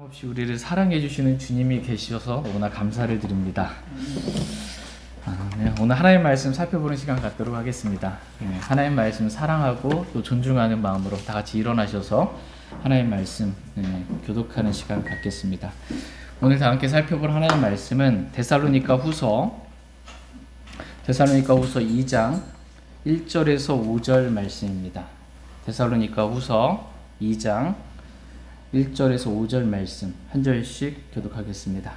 없이 우리를 사랑해 주시는 주님이 계셔서 너무나 감사를 드립니다. 오늘 하나님 말씀 살펴보는 시간 갖도록 하겠습니다. 하나님 말씀 사랑하고 또 존중하는 마음으로 다 같이 일어나셔서 하나님 말씀 교독하는 시간 갖겠습니다. 오늘 다 함께 살펴볼 하나님 말씀은 데살로니가 후서 2장 1절에서 5절 말씀입니다. 데살로니가 후서 2장 1절에서 5절 말씀 한 절씩 교독하겠습니다.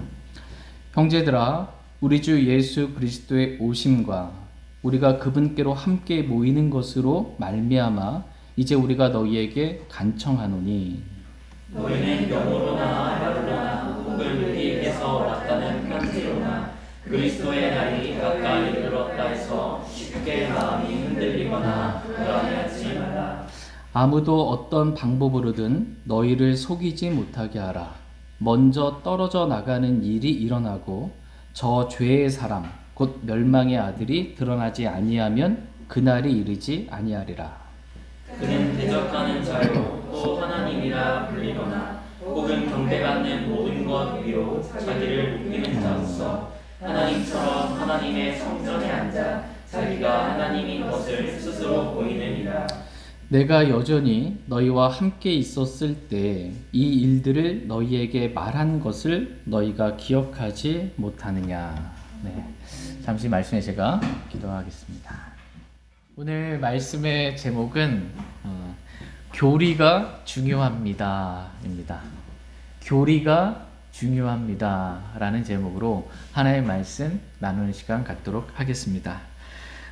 형제들아, 우리 주 예수 그리스도의 오심과 우리가 그분께로 함께 모이는 것으로 말미암아 이제 우리가 너희에게 간청하노니 너희는 영으로나 말로나 혹은 우리에게서 왔다는 편지로나 그리스도의 날이 가까이 이르렀다 해서 쉽게 마음이 흔들리거나 불안해하지 말라. 아무도 어떤 방법으로든 너희를 속이지 못하게 하라. 먼저 떨어져 나가는 일이 일어나고 저 죄의 사람 곧 멸망의 아들이 드러나지 아니하면 그날이 이르지 아니하리라. 그는 대적하는 자로 또 하나님이라 불리거나 혹은 경배받는 모든 것 위로 자기를 높이는 자로서 하나님처럼 하나님의 성전에 앉아 자기가 하나님인 것을 스스로 보이느니라. 내가 여전히 너희와 함께 있었을 때 이 일들을 너희에게 말한 것을 너희가 기억하지 못하느냐. 잠시 말씀에 제가 기도하겠습니다. 오늘 말씀의 제목은 교리가 중요합니다 입니다. 교리가 중요합니다 라는 제목으로 하나의 말씀 나누는 시간 갖도록 하겠습니다.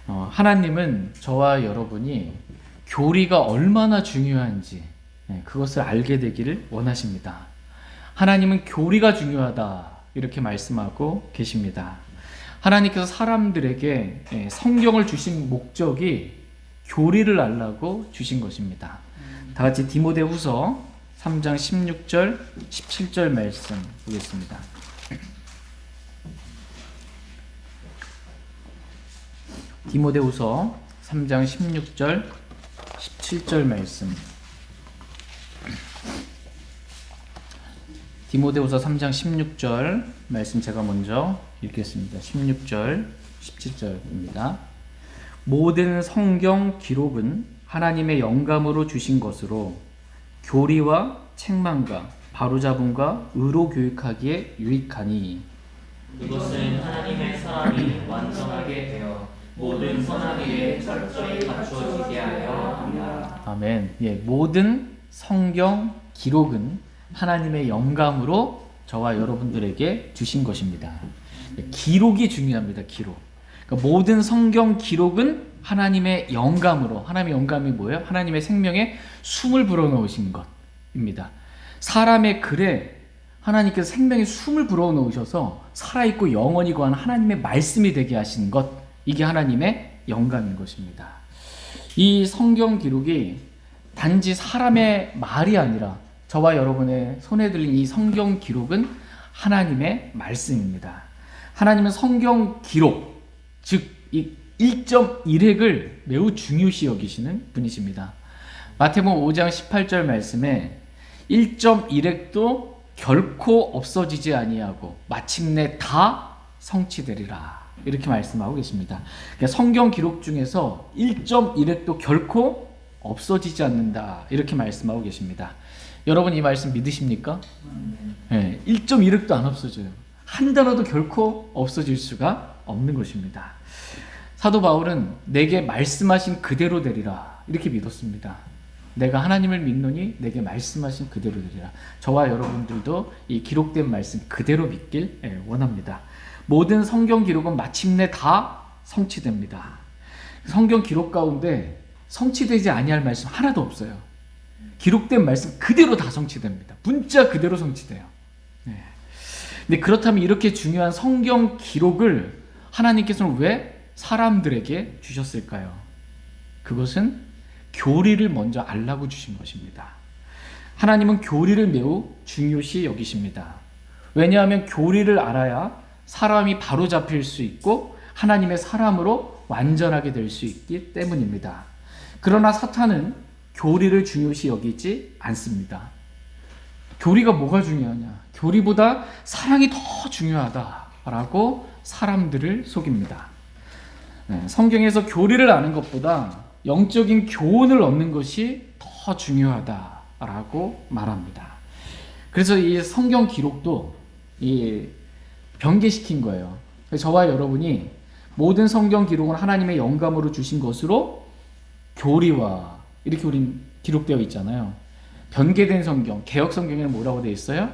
하나님은 저와 여러분이 교리가 얼마나 중요한지 그것을 알게 되기를 원하십니다. 하나님은 교리가 중요하다 이렇게 말씀하고 계십니다. 하나님께서 사람들에게 성경을 주신 목적이 교리를 알라고 주신 것입니다. 다 같이 디모데후서 3장 16절 17절 말씀 보겠습니다. 디모데후서 3장 16절 17절 말씀. 디모데후서 3장 16절 말씀 제가 먼저 읽겠습니다. 16절 17절입니다. 모든 성경 기록은 하나님의 영감으로 주신 것으로 교리와 책망과 바로잡음과 의로 교육하기에 유익하니 이것은 하나님의 사람이 완전하게 되어 모든 선악 일에 철저히 갖추어지게 하려 합니다. 아멘. 모든 성경 기록은 하나님의 영감으로 저와 여러분들에게 주신 것입니다. 기록이 중요합니다. 기록. 그러니까 모든 성경 기록은 하나님의 영감으로, 하나님의 영감이 뭐예요? 하나님의 생명에 숨을 불어넣으신 것입니다. 사람의 글에 하나님께서 생명에 숨을 불어넣으셔서 살아있고 영원히 거하는 하나님의 말씀이 되게 하신 것, 이게 하나님의 영감인 것입니다. 이 성경 기록이 단지 사람의 말이 아니라 저와 여러분의 손에 들린 이 성경 기록은 하나님의 말씀입니다. 하나님은 성경 기록, 즉 이 1.1획을 매우 중요시 여기시는 분이십니다. 마태복음 5장 18절 말씀에 1.1획도 결코 없어지지 아니하고 마침내 다 성취되리라 이렇게 말씀하고 계십니다. 그러니까 성경 기록 중에서 1.1획도 결코 없어지지 않는다 이렇게 말씀하고 계십니다. 여러분 이 말씀 믿으십니까? 1.1획도 안 없어져요. 한 단어도 결코 없어질 수가 없는 것입니다. 사도 바울은 내게 말씀하신 그대로 되리라 이렇게 믿었습니다. 내가 하나님을 믿노니 내게 말씀하신 그대로 되리라. 저와 여러분들도 이 기록된 말씀 그대로 믿길 원합니다. 모든 성경 기록은 마침내 다 성취됩니다. 성경 기록 가운데 성취되지 아니할 말씀 하나도 없어요. 기록된 말씀 그대로 다 성취됩니다. 문자 그대로 성취돼요. 근데 그렇다면 이렇게 중요한 성경 기록을 하나님께서는 왜 사람들에게 주셨을까요? 그것은 교리를 먼저 알라고 주신 것입니다. 하나님은 교리를 매우 중요시 여기십니다. 왜냐하면 교리를 알아야 사람이 바로 잡힐 수 있고 하나님의 사람으로 완전하게 될 수 있기 때문입니다. 그러나 사탄은 교리를 중요시 여기지 않습니다. 교리가 뭐가 중요하냐? 교리보다 사랑이 더 중요하다라고 사람들을 속입니다. 성경에서 교리를 아는 것보다 영적인 교훈을 얻는 것이 더 중요하다라고 말합니다. 그래서 이 성경 기록도 변개시킨 거예요. 저와 여러분이 모든 성경 기록은 하나님의 영감으로 주신 것으로 교리와 이렇게 우린 기록되어 있잖아요. 변개된 성경, 개역 성경에는 뭐라고 되어 있어요?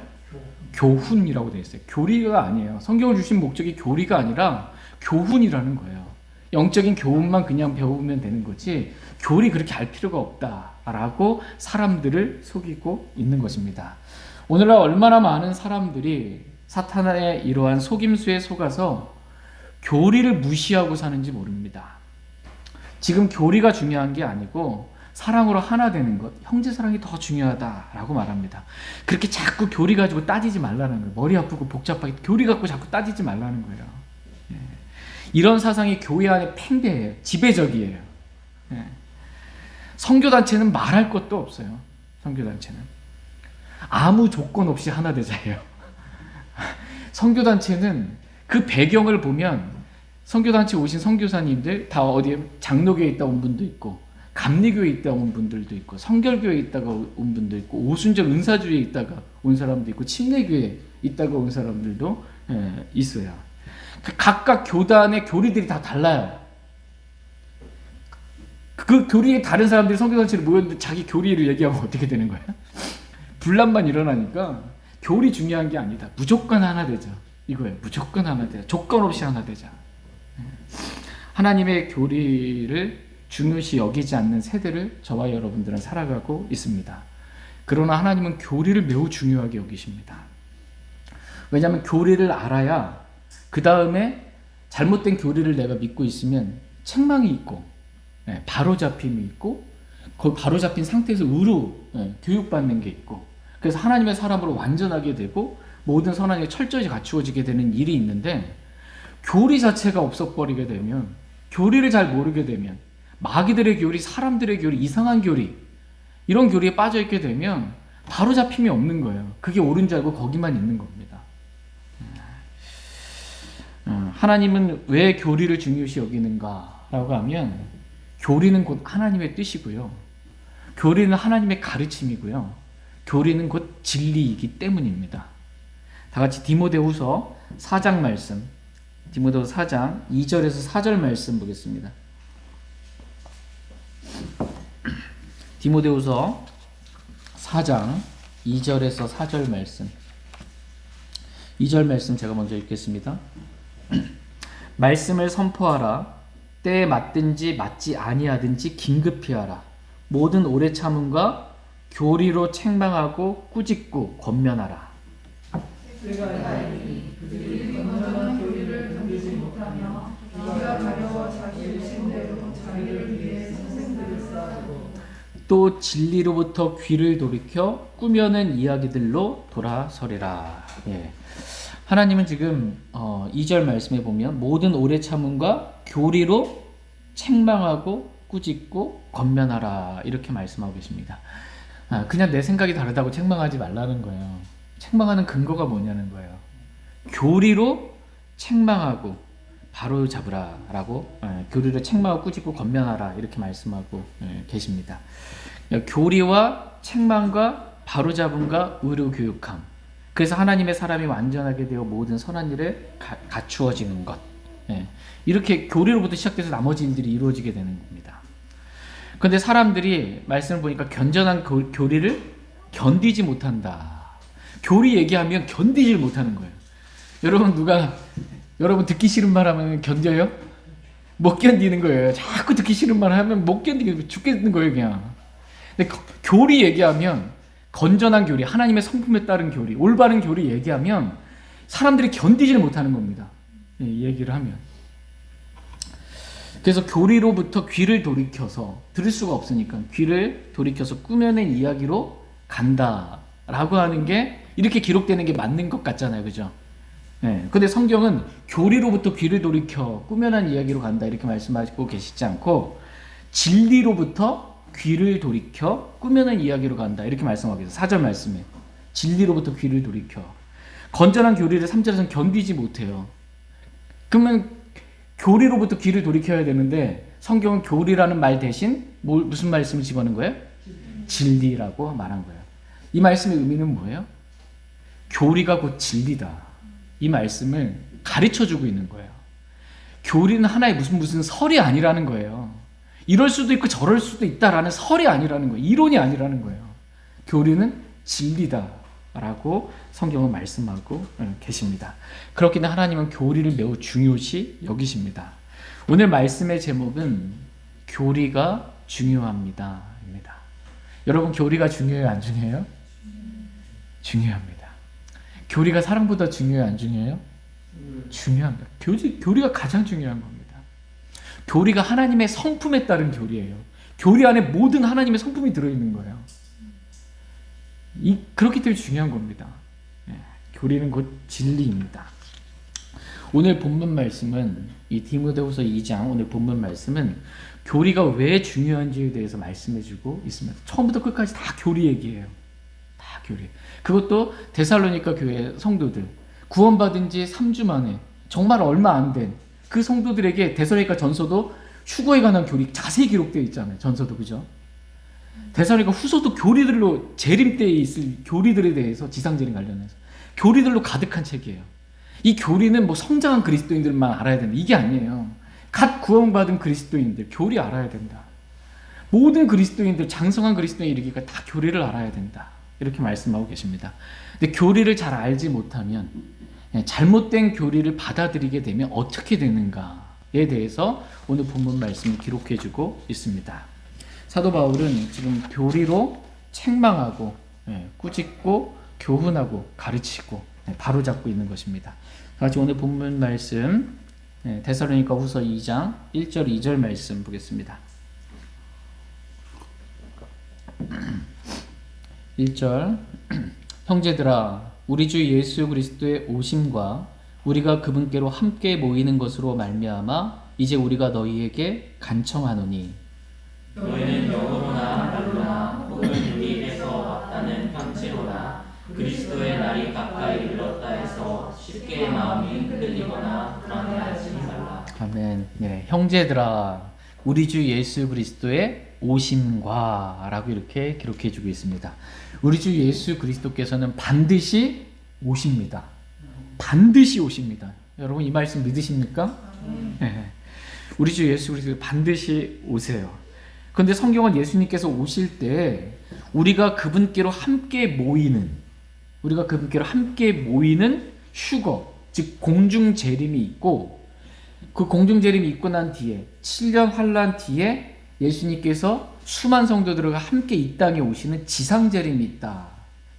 교훈이라고 되어 있어요. 교리가 아니에요. 성경을 주신 목적이 교리가 아니라 교훈이라는 거예요. 영적인 교훈만 그냥 배우면 되는 거지 교리 그렇게 알 필요가 없다라고 사람들을 속이고 있는 것입니다. 오늘날 얼마나 많은 사람들이 사탄의 이러한 속임수에 속아서 교리를 무시하고 사는지 모릅니다. 지금 교리가 중요한 게 아니고 사랑으로 하나 되는 것, 형제 사랑이 더 중요하다라고 말합니다. 그렇게 자꾸 교리 가지고 따지지 말라는 거예요. 머리 아프고 복잡하게 교리 갖고 자꾸 따지지 말라는 거예요. 이런 사상이 교회 안에 팽배해요. 지배적이에요. 선교단체는 말할 것도 없어요. 선교단체는 아무 조건 없이 하나 되자예요. 선교단체는 그 배경을 보면 선교단체 오신 선교사님들 다 어디에 장로교에 있다 온 분도 있고 감리교에 있다 온 분들도 있고 성결교에 있다가 온 분도 있고 오순절 은사주에 있다가 온 사람도 있고 침례교에 있다가 온 사람들도 있어요. 각각 교단의 교리들이 다 달라요. 그 교리에 다른 사람들이 선교단체를 모였는데 자기 교리를 얘기하면 어떻게 되는 거예요? 분란만 일어나니까 교리 중요한 게 아니다. 무조건 하나 되자. 이거예요. 무조건 하나 되자. 조건 없이 하나 되자. 하나님의 교리를 중요시 여기지 않는 세대를 저와 여러분들은 살아가고 있습니다. 그러나 하나님은 교리를 매우 중요하게 여기십니다. 왜냐하면 교리를 알아야 그 다음에 잘못된 교리를 내가 믿고 있으면 책망이 있고 바로잡힘이 있고 그 바로잡힌 상태에서 의로 교육받는 게 있고 그래서 하나님의 사람으로 완전하게 되고 모든 선한 게 철저히 갖추어지게 되는 일이 있는데 교리 자체가 없어버리게 되면 교리를 잘 모르게 되면 마귀들의 교리, 사람들의 교리, 이상한 교리 이런 교리에 빠져있게 되면 바로잡힘이 없는 거예요. 그게 옳은 줄 알고 거기만 있는 겁니다. 하나님은 왜 교리를 중요시 여기는가라고 하면 교리는 곧 하나님의 뜻이고요. 교리는 하나님의 가르침이고요. 교리는 곧 진리이기 때문입니다. 다 같이 디모데후서 4장 말씀, 디모데후서 4장 2절에서 4절 말씀 보겠습니다. 디모데후서 4장 2절에서 4절 말씀. 2절 말씀 제가 먼저 읽겠습니다. 말씀을 선포하라. 때에 맞든지 맞지 아니하든지 긴급히 하라. 모든 오래 참음과 교리로 책망하고 꾸짖고 권면하라. 또 진리로부터 귀를 돌이켜 꾸며낸 이야기들로 돌아서리라. 하나님은 지금 2절 말씀에 보면 모든 오래 참음과 교리로 책망하고 꾸짖고 권면하라 이렇게 말씀하고 계십니다. 그냥 내 생각이 다르다고 책망하지 말라는 거예요. 책망하는 근거가 뭐냐는 거예요. 교리로 책망하고 바로 잡으라라고 교리를 책망하고 꾸짖고 권면하라 이렇게 말씀하고 계십니다. 교리와 책망과 바로 잡음과 의로 교육함. 그래서 하나님의 사람이 완전하게 되어 모든 선한 일에 갖추어지는 것. 이렇게 교리로부터 시작돼서 나머지 일들이 이루어지게 되는 겁니다. 그런데 사람들이 말씀을 보니까 견전한 교리를 견디지 못한다. 교리 얘기하면 견디질 못하는 거예요. 여러분 듣기 싫은 말 하면 견뎌요? 못 견디는 거예요. 자꾸 듣기 싫은 말 하면 못 견디게 죽겠는 거예요, 그냥. 근데 교리 얘기하면 건전한 교리, 하나님의 성품에 따른 교리, 올바른 교리 얘기하면 사람들이 견디질 못하는 겁니다. 이 얘기를 하면. 그래서 교리로부터 귀를 돌이켜서 들을 수가 없으니까 귀를 돌이켜서 꾸며낸 이야기로 간다라고 하는 게 이렇게 기록되는 게 맞는 것 같잖아요, 그죠? 근데 성경은 교리로부터 귀를 돌이켜 꾸며낸 이야기로 간다 이렇게 말씀하시고 계시지 않고 진리로부터 귀를 돌이켜 꾸며낸 이야기로 간다 이렇게 말씀하고 계세요. 4절 말씀에 진리로부터 귀를 돌이켜. 건전한 교리를 3절에서는 견디지 못해요. 그러면 교리로부터 귀를 돌이켜야 되는데 성경은 교리라는 말 대신 무슨 말씀을 집어넣은 거예요? 진리라고 말한 거예요. 이 말씀의 의미는 뭐예요? 교리가 곧 진리다. 이 말씀을 가르쳐주고 있는 거예요. 교리는 하나의 무슨 설이 아니라는 거예요. 이럴 수도 있고 저럴 수도 있다라는 설이 아니라는 거예요. 이론이 아니라는 거예요. 교리는 진리다라고 성경은 말씀하고 계십니다. 그렇기 때문에 하나님은 교리를 매우 중요시 여기십니다. 오늘 말씀의 제목은 교리가 중요합니다. 입니다. 여러분, 교리가 중요해요? 안 중요해요? 중요합니다. 교리가 사랑보다 중요해요? 안 중요해요? 중요합니다. 교리가 가장 중요한 겁니다. 교리가 하나님의 성품에 따른 교리예요. 교리 안에 모든 하나님의 성품이 들어있는 거예요. 그렇기 때문에 중요한 겁니다. 교리는 곧 진리입니다. 오늘 본문 말씀은 이 디모데후서 2장 오늘 본문 말씀은 교리가 왜 중요한지에 대해서 말씀해주고 있습니다. 처음부터 끝까지 다 교리 얘기예요. 다 교리. 그것도 데살로니가 교회 성도들 구원받은 지 3주 만에 정말 얼마 안 된 그 성도들에게 데살로니가 전서도 휴거에 관한 교리 자세히 기록되어 있잖아요. 전서도, 그죠? 데살로니가 후서도 교리들로 재림 때에 있을 교리들에 대해서 지상재림 관련해서 교리들로 가득한 책이에요. 이 교리는 뭐 성장한 그리스도인들만 알아야 된다, 이게 아니에요. 갓 구원받은 그리스도인들 교리 알아야 된다. 모든 그리스도인들, 장성한 그리스도인이 이르기가 다 교리를 알아야 된다, 이렇게 말씀하고 계십니다. 근데 교리를 잘 알지 못하면, 잘못된 교리를 받아들이게 되면 어떻게 되는가에 대해서 오늘 본문 말씀을 기록해주고 있습니다. 사도 바울은 지금 교리로 책망하고 꾸짖고 교훈하고 가르치고 바로잡고 있는 것입니다. 같이 오늘 본문 말씀 데살로니가 후서 2장 1절 2절 말씀 보겠습니다. 1절 형제들아, 우리 주 예수 그리스도의 오심과 우리가 그분께로 함께 모이는 것으로 말미암아 이제 우리가 너희에게 간청하노니 너희는 영으로나 말로나 혹은 우리에게서 왔다는 편지로나 그리스도의 날이 가까이 이르렀다 해서 쉽게 마음이 흔들리거나 불안해하지 말라. 아멘. 네, 형제들아, 우리 주 예수 그리스도의 오심과 라고 이렇게 기록해주고 있습니다. 우리 주 예수 그리스도께서는 반드시 오십니다. 반드시 오십니다. 여러분, 이 말씀 믿으십니까? 네. 우리 주 예수 그리스도 반드시 오세요. 그런데 성경은 예수님께서 오실 때 우리가 그분께로 함께 모이는 휴거, 즉 공중 재림이 있고, 그 공중 재림이 있고 난 뒤에 7년 환란 뒤에 예수님께서 수만 성도들과 함께 이 땅에 오시는 지상 재림이 있다.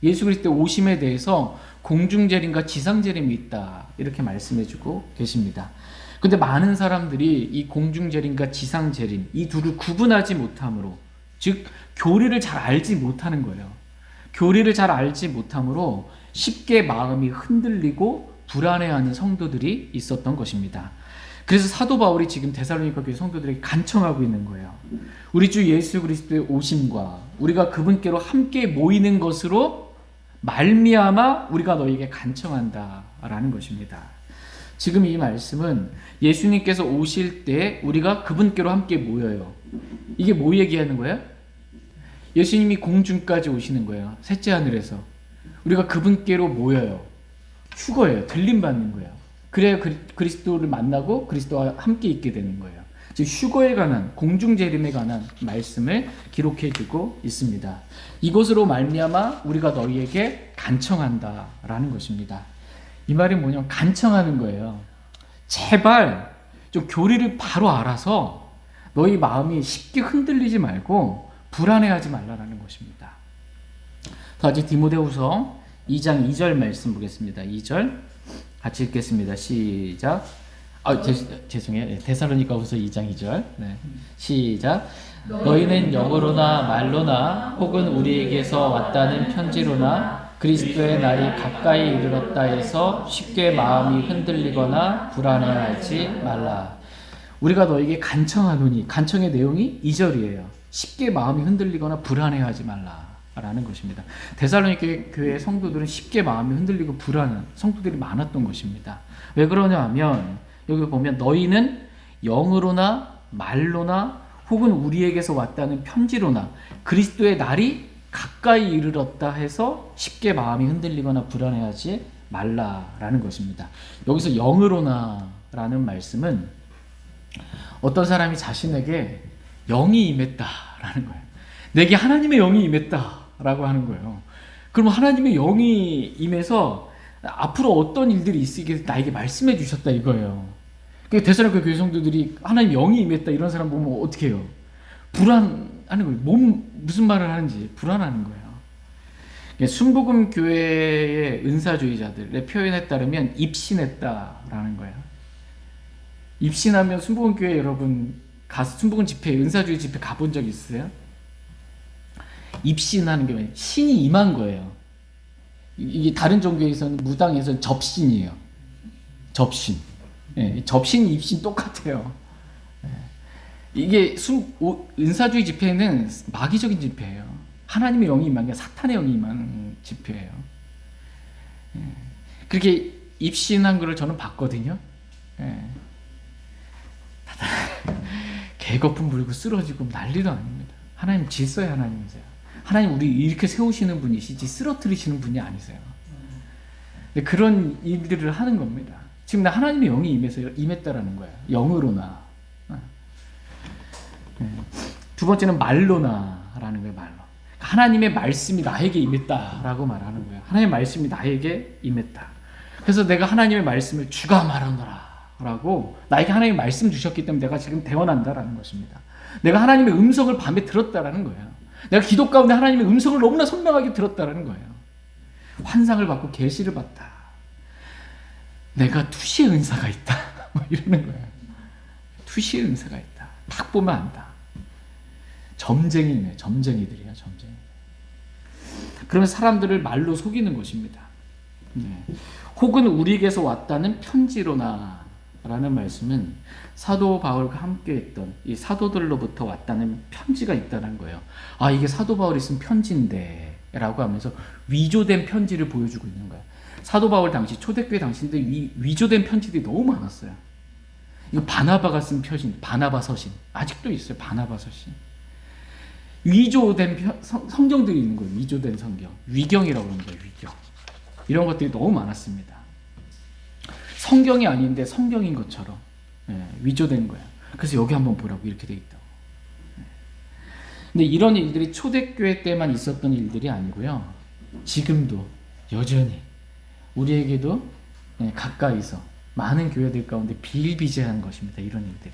예수 그리스도의 오심에 대해서 공중 재림과 지상 재림이 있다, 이렇게 말씀해주고 계십니다. 근데 많은 사람들이 이 공중 재림과 지상 재림, 이 둘을 구분하지 못함으로, 즉 교리를 잘 알지 못하는 거예요. 교리를 잘 알지 못함으로 쉽게 마음이 흔들리고 불안해하는 성도들이 있었던 것입니다. 그래서 사도 바울이 지금 데살로니가 교회 성도들에게 간청하고 있는 거예요. 우리 주 예수 그리스도의 오심과 우리가 그분께로 함께 모이는 것으로 말미암아 우리가 너희에게 간청한다라는 것입니다. 지금 이 말씀은 예수님께서 오실 때 우리가 그분께로 함께 모여요. 이게 뭐 얘기하는 거예요? 예수님이 공중까지 오시는 거예요. 셋째 하늘에서. 우리가 그분께로 모여요. 휴거예요. 들림받는 거예요. 그래야 그리스도를 만나고 그리스도와 함께 있게 되는 거예요. 즉 휴거에 관한, 공중재림에 관한 말씀을 기록해주고 있습니다. 이것으로 말미암아 우리가 너희에게 간청한다라는 것입니다. 이 말이 뭐냐면 간청하는 거예요. 제발 좀 교리를 바로 알아서 너희 마음이 쉽게 흔들리지 말고 불안해하지 말라라는 것입니다. 다시 디모데후서 2장 2절 말씀 보겠습니다. 2절 같이 읽겠습니다. 시작. 죄송해요. 데살로니가후서 2장 2절. 네. 시작. 너희는 영어로나 말로나 혹은 우리에게서 왔다는 편지로나 그리스도의 날이 가까이 이르렀다 해서 쉽게 마음이 흔들리거나 불안해하지 말라. 우리가 너에게 간청하노니, 간청의 내용이 2절이에요. 쉽게 마음이 흔들리거나 불안해하지 말라. 라는 것입니다. 데살로니게 교회 성도들은 쉽게 마음이 흔들리고 불안한 성도들이 많았던 것입니다. 왜 그러냐 하면 여기 보면 너희는 영으로나 말로나 혹은 우리에게서 왔다는 편지로나 그리스도의 날이 가까이 이르렀다 해서 쉽게 마음이 흔들리거나 불안해하지 말라라는 것입니다. 여기서 영으로나 라는 말씀은 어떤 사람이 자신에게 영이 임했다라는 거예요. 내게 하나님의 영이 임했다라고 하는 거예요. 그럼 하나님의 영이 임해서 앞으로 어떤 일들이 있으게 나에게 말씀해 주셨다 이거예요. 그러니까 데살로니가 교회 성도들이 하나님 영이 임했다 이런 사람 보면 어떻게 해요? 불안하는 거예요. 무슨 말을 하는지 불안하는 거예요. 순복음 교회의 은사주의자들의 표현에 따르면 입신했다라는 거예요. 입신하면 순복음 교회 여러분 순복음 집회 은사주의 집회 가본 적 있어요? 입신하는 게 뭐예요? 신이 임한 거예요. 이게 다른 종교에서는 무당에서는 접신이에요. 접신. 예, 접신, 입신 똑같아요. 예. 이게 은사주의 집회는 마귀적인 집회예요. 하나님의 영이 임한 게 사탄의 영이 임한 집회예요. 예. 그렇게 입신한 거를 저는 봤거든요. 예. 개거품 부리고 쓰러지고 난리도 아닙니다. 하나님 질서의 하나님이세요. 하나님 우리 이렇게 세우시는 분이시지 쓰러뜨리시는 분이 아니세요. 그런 일들을 하는 겁니다. 지금 나 하나님의 영이 임했다라는 거예요. 영으로나. 두 번째는 말로나라는 거예요. 말로. 하나님의 말씀이 나에게 임했다라고 말하는 거예요. 하나님의 말씀이 나에게 임했다. 그래서 내가 하나님의 말씀을 주가 말하노라 라고 나에게 하나님의 말씀 주셨기 때문에 내가 지금 대언한다라는 것입니다. 내가 하나님의 음성을 밤에 들었다라는 거예요. 내가 기도 가운데 하나님의 음성을 너무나 선명하게 들었다라는 거예요. 환상을 받고 계시를 받다. 내가 투시의 은사가 있다. 뭐 이러는 거예요. 투시의 은사가 있다. 딱 보면 안다. 점쟁이네. 점쟁이들이야. 점쟁이. 그러면 사람들을 말로 속이는 것입니다. 네. 혹은 우리에게서 왔다는 편지로나 라는 말씀은 사도 바울과 함께 했던 이 사도들로부터 왔다는 편지가 있다는 거예요. 아, 이게 사도 바울이 쓴 편지인데 라고 하면서 위조된 편지를 보여주고 있는 거예요. 사도 바울 당시 초대교회 당시인데 위조된 편지들이 너무 많았어요. 이거 바나바가 쓴 편지, 바나바 서신 아직도 있어요. 바나바 서신. 위조된 성경들이 있는 거예요. 위조된 성경, 위경이라고 하는 거예요. 위경. 이런 것들이 너무 많았습니다. 성경이 아닌데 성경인 것처럼 위조된 거예요. 그래서 여기 한번 보라고 이렇게 돼 있다고. 근데 이런 일들이 초대교회 때만 있었던 일들이 아니고요. 지금도 여전히 우리에게도 가까이서 많은 교회들 가운데 비일비재한 것입니다. 이런 일들이.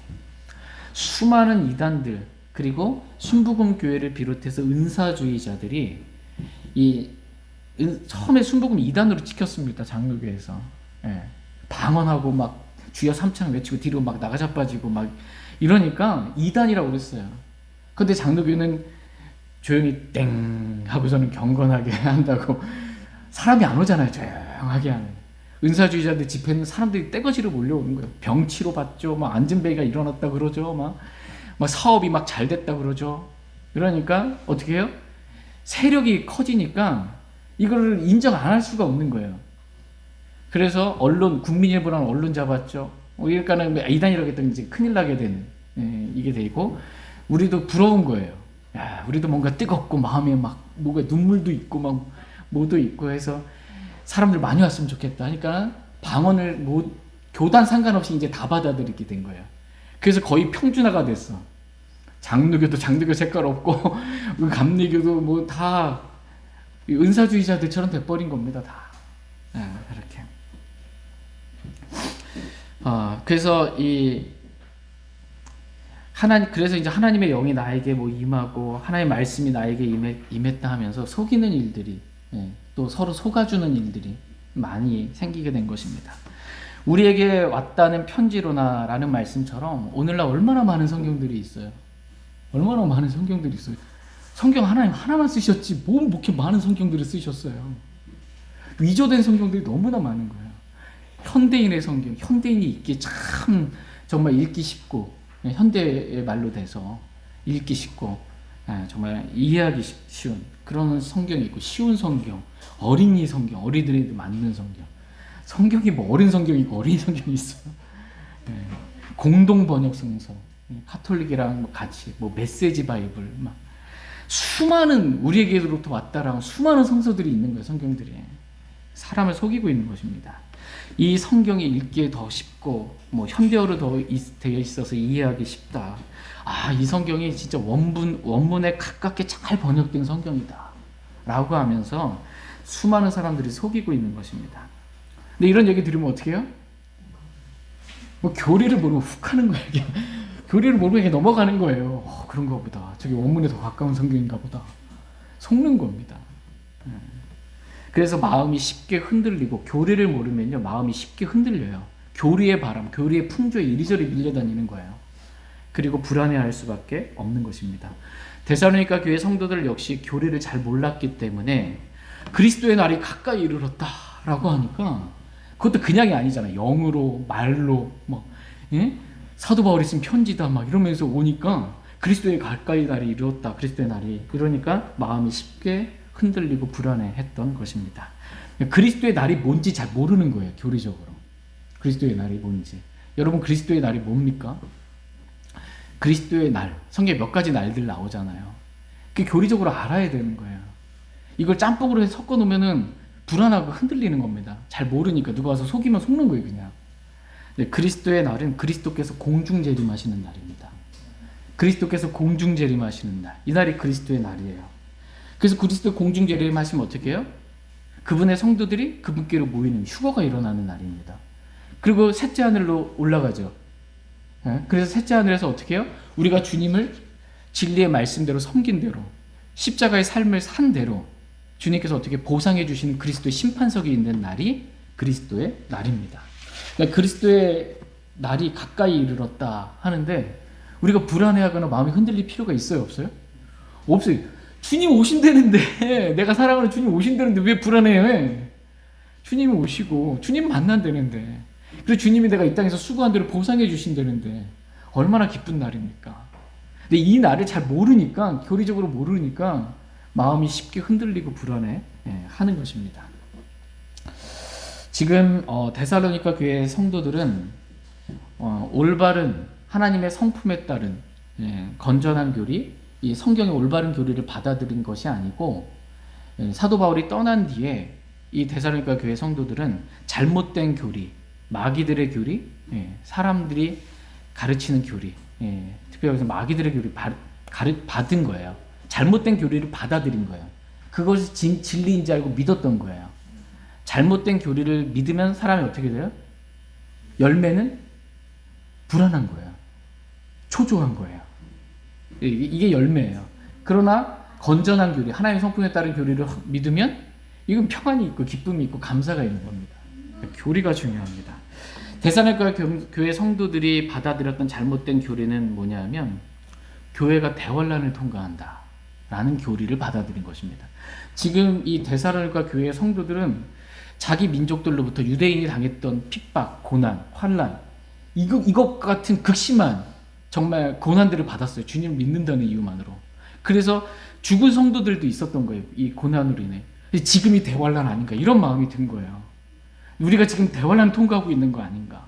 수많은 이단들 그리고 순복음 교회를 비롯해서 은사주의자들이 처음에 순복음 이단으로 찍혔습니다. 장로교에서. 방언하고 막 주여 삼창 외치고 뒤로 막 나가자빠지고 막 이러니까 이단이라고 그랬어요. 근데 장로교는 조용히 땡 하고서는 경건하게 한다고. 사람이 안 오잖아요. 조용하게 하는. 은사주의자들 집회는 사람들이 떼거지로 몰려오는 거예요. 병치로 받죠. 막 안전벨기가 일어났다 그러죠. 막 사업이 막 잘 됐다 그러죠. 그러니까 어떻게 해요? 세력이 커지니까 이거를 인정 안 할 수가 없는 거예요. 그래서 국민일보라는 언론 잡았죠. 그러니까는 이단이라고 했더니 이제 큰일 나게 되는 이게 되고 우리도 부러운 거예요. 야, 우리도 뭔가 뜨겁고 마음에 막 뭐가 눈물도 있고 막 뭐도 있고 해서 사람들 많이 왔으면 좋겠다. 그러니까 방언을 교단 상관없이 이제 다 받아들이게 된 거예요. 그래서 거의 평준화가 됐어. 장로교도 장로교 색깔 없고 감리교도 뭐 다 은사주의자들처럼 돼버린 겁니다. 다 이렇게. 그래서 그래서 이제 하나님의 영이 나에게 임하고 하나님의 말씀이 나에게 임했다 하면서 속이는 일들이 또 서로 속아주는 일들이 많이 생기게 된 것입니다. 우리에게 왔다는 편지로나라는 말씀처럼 오늘날 얼마나 많은 성경들이 있어요. 얼마나 많은 성경들이 있어요. 성경 하나님 하나만 쓰셨지 뭐 이렇게 많은 성경들을 쓰셨어요. 위조된 성경들이 너무나 많은 거예요. 현대인의 성경, 현대인이 읽기 참 정말 읽기 쉽고 현대의 말로 돼서 읽기 쉽고 정말 이해하기 쉬운 그런 성경이 있고, 쉬운 성경, 어린이 성경, 어린이들에게 맞는 성경. 성경이 뭐 어린 성경이 있고 어린이 성경이 있어요. 공동 번역 성서, 카톨릭이랑 같이 뭐 메시지 바이블, 막 수많은 우리에게로부터 왔다라는 수많은 성서들이 있는 거예요. 성경들이 사람을 속이고 있는 것입니다. 이 성경이 읽기에 더 쉽고 뭐 현대어로 되어 있어서 이해하기 쉽다. 이 성경이 진짜 원문에 가깝게 잘 번역된 성경이다 라고 하면서 수많은 사람들이 속이고 있는 것입니다. 근데 이런 얘기 들으면 어떻게 해요? 뭐 교리를 모르고 훅 하는 거예요. 교리를 모르고 그냥 넘어가는 거예요. 그런가 보다. 저게 원문에 더 가까운 성경인가 보다. 속는 겁니다. 그래서 마음이 쉽게 흔들리고, 교리를 모르면요 마음이 쉽게 흔들려요. 교리의 바람, 교리의 풍조에 이리저리 밀려다니는 거예요. 그리고 불안해할 수밖에 없는 것입니다. 데살로니가 교회 성도들 역시 교리를 잘 몰랐기 때문에 그리스도의 날이 가까이 이르렀다라고 하니까, 그것도 그냥이 아니잖아요. 영으로, 말로, 사도 바울이 쓴 편지다 막 이러면서 오니까 그리스도의 가까이 날이 이르렀다, 그리스도의 날이. 이러니까 마음이 쉽게 흔들리고 불안해했던 것입니다. 그리스도의 날이 뭔지 잘 모르는 거예요. 교리적으로 그리스도의 날이 뭔지. 여러분, 그리스도의 날이 뭡니까? 그리스도의 날, 성경에 몇 가지 날들 나오잖아요. 그게 교리적으로 알아야 되는 거예요. 이걸 짬뽕으로 해서 섞어 놓으면은 불안하고 흔들리는 겁니다. 잘 모르니까. 누가 와서 속이면 속는 거예요, 그냥. 그리스도의 날은 그리스도께서 공중 재림하시는 날입니다. 그리스도께서 공중 재림하시는 날, 이 날이 그리스도의 날이에요. 그래서 그리스도 공중 재림하시면 어떻게 해요? 그분의 성도들이 그분께로 모이는 휴거가 일어나는 날입니다. 그리고 셋째 하늘로 올라가죠. 그래서 셋째 하늘에서 어떻게 해요? 우리가 주님을 진리의 말씀대로 섬긴 대로, 십자가의 삶을 산 대로 주님께서 어떻게 보상해 주시는 그리스도의 심판석이 있는 날이 그리스도의 날입니다. 그러니까 그리스도의 날이 가까이 이르렀다 하는데, 우리가 불안해하거나 마음이 흔들릴 필요가 있어요, 없어요? 없어요. 주님 오신다는데, 내가 사랑하는 주님 오신다는데 왜 불안해해? 주님이 오시고 주님 만난다는데, 그리고 주님이 내가 이 땅에서 수고한 대로 보상해 주신다는데 얼마나 기쁜 날입니까? 근데 이 날을 잘 모르니까, 교리적으로 모르니까 마음이 쉽게 흔들리고 불안해 하는 것입니다. 지금 데살로니가 교회의 성도들은 올바른 하나님의 성품에 따른 건전한 교리, 이 성경의 올바른 교리를 받아들인 것이 아니고, 사도 바울이 떠난 뒤에 이 데살로니가 교회 성도들은 잘못된 교리, 마귀들의 교리, 사람들이 가르치는 교리, 특별히 여기서 마귀들의 교리 받은 거예요. 잘못된 교리를 받아들인 거예요. 그것이 진리인 줄 알고 믿었던 거예요. 잘못된 교리를 믿으면 사람이 어떻게 돼요? 열매는 불안한 거예요. 초조한 거예요. 이게 열매예요. 그러나 건전한 교리, 하나님의 성품에 따른 교리를 믿으면 이건 평안이 있고 기쁨이 있고 감사가 있는 겁니다. 교리가 중요합니다. 데살로니가 교회 성도들이 받아들였던 잘못된 교리는 뭐냐면, 교회가 대환란을 통과한다 라는 교리를 받아들인 것입니다. 지금 이 데살로니가 교회 성도들은 자기 민족들로부터 유대인이 당했던 핍박, 고난, 환란, 이것 같은 극심한 정말 고난들을 받았어요. 주님을 믿는다는 이유만으로. 그래서 죽은 성도들도 있었던 거예요. 이 고난으로 인해. 지금이 대환란 아닌가, 이런 마음이 든 거예요. 우리가 지금 대환란 통과하고 있는 거 아닌가.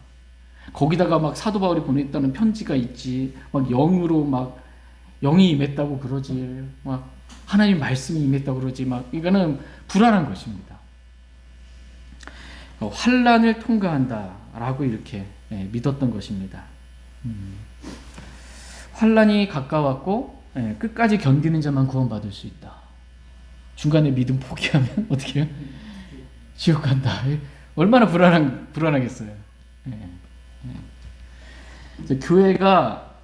거기다가 막 사도 바울이 보냈다는 편지가 있지, 막 영으로 막 영이 임했다고 그러지, 막 하나님 말씀이 임했다고 그러지, 막 이거는 불안한 것입니다. 환란을 통과한다라고 이렇게 믿었던 것입니다. 환란이 가까웠고 끝까지 견디는 자만 구원받을 수 있다. 중간에 믿음 포기하면 어떻게 해요? 지옥 간다. 얼마나 불안하겠어요. 교회가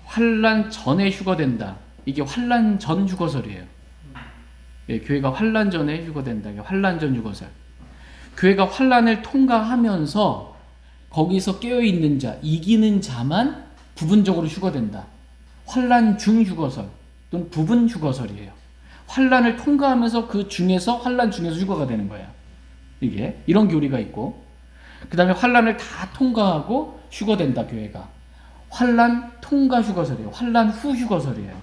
환란 전에 휴거된다. 이게 환란 전 휴거설이에요. 교회가 환란 전에 휴거된다. 이게 환란 전 휴거설. 교회가 환란을 통과하면서 거기서 깨어있는 자, 이기는 자만 부분적으로 휴거된다. 환란 중 휴거설 또는 부분 휴거설이에요. 환란을 통과하면서 그 중에서 환란 중에서 휴거가 되는 거예요. 이게 이런 교리가 있고, 그 다음에 환란을 다 통과하고 휴거된다. 교회가 환란 통과 휴거설이에요. 환란 후 휴거설이에요.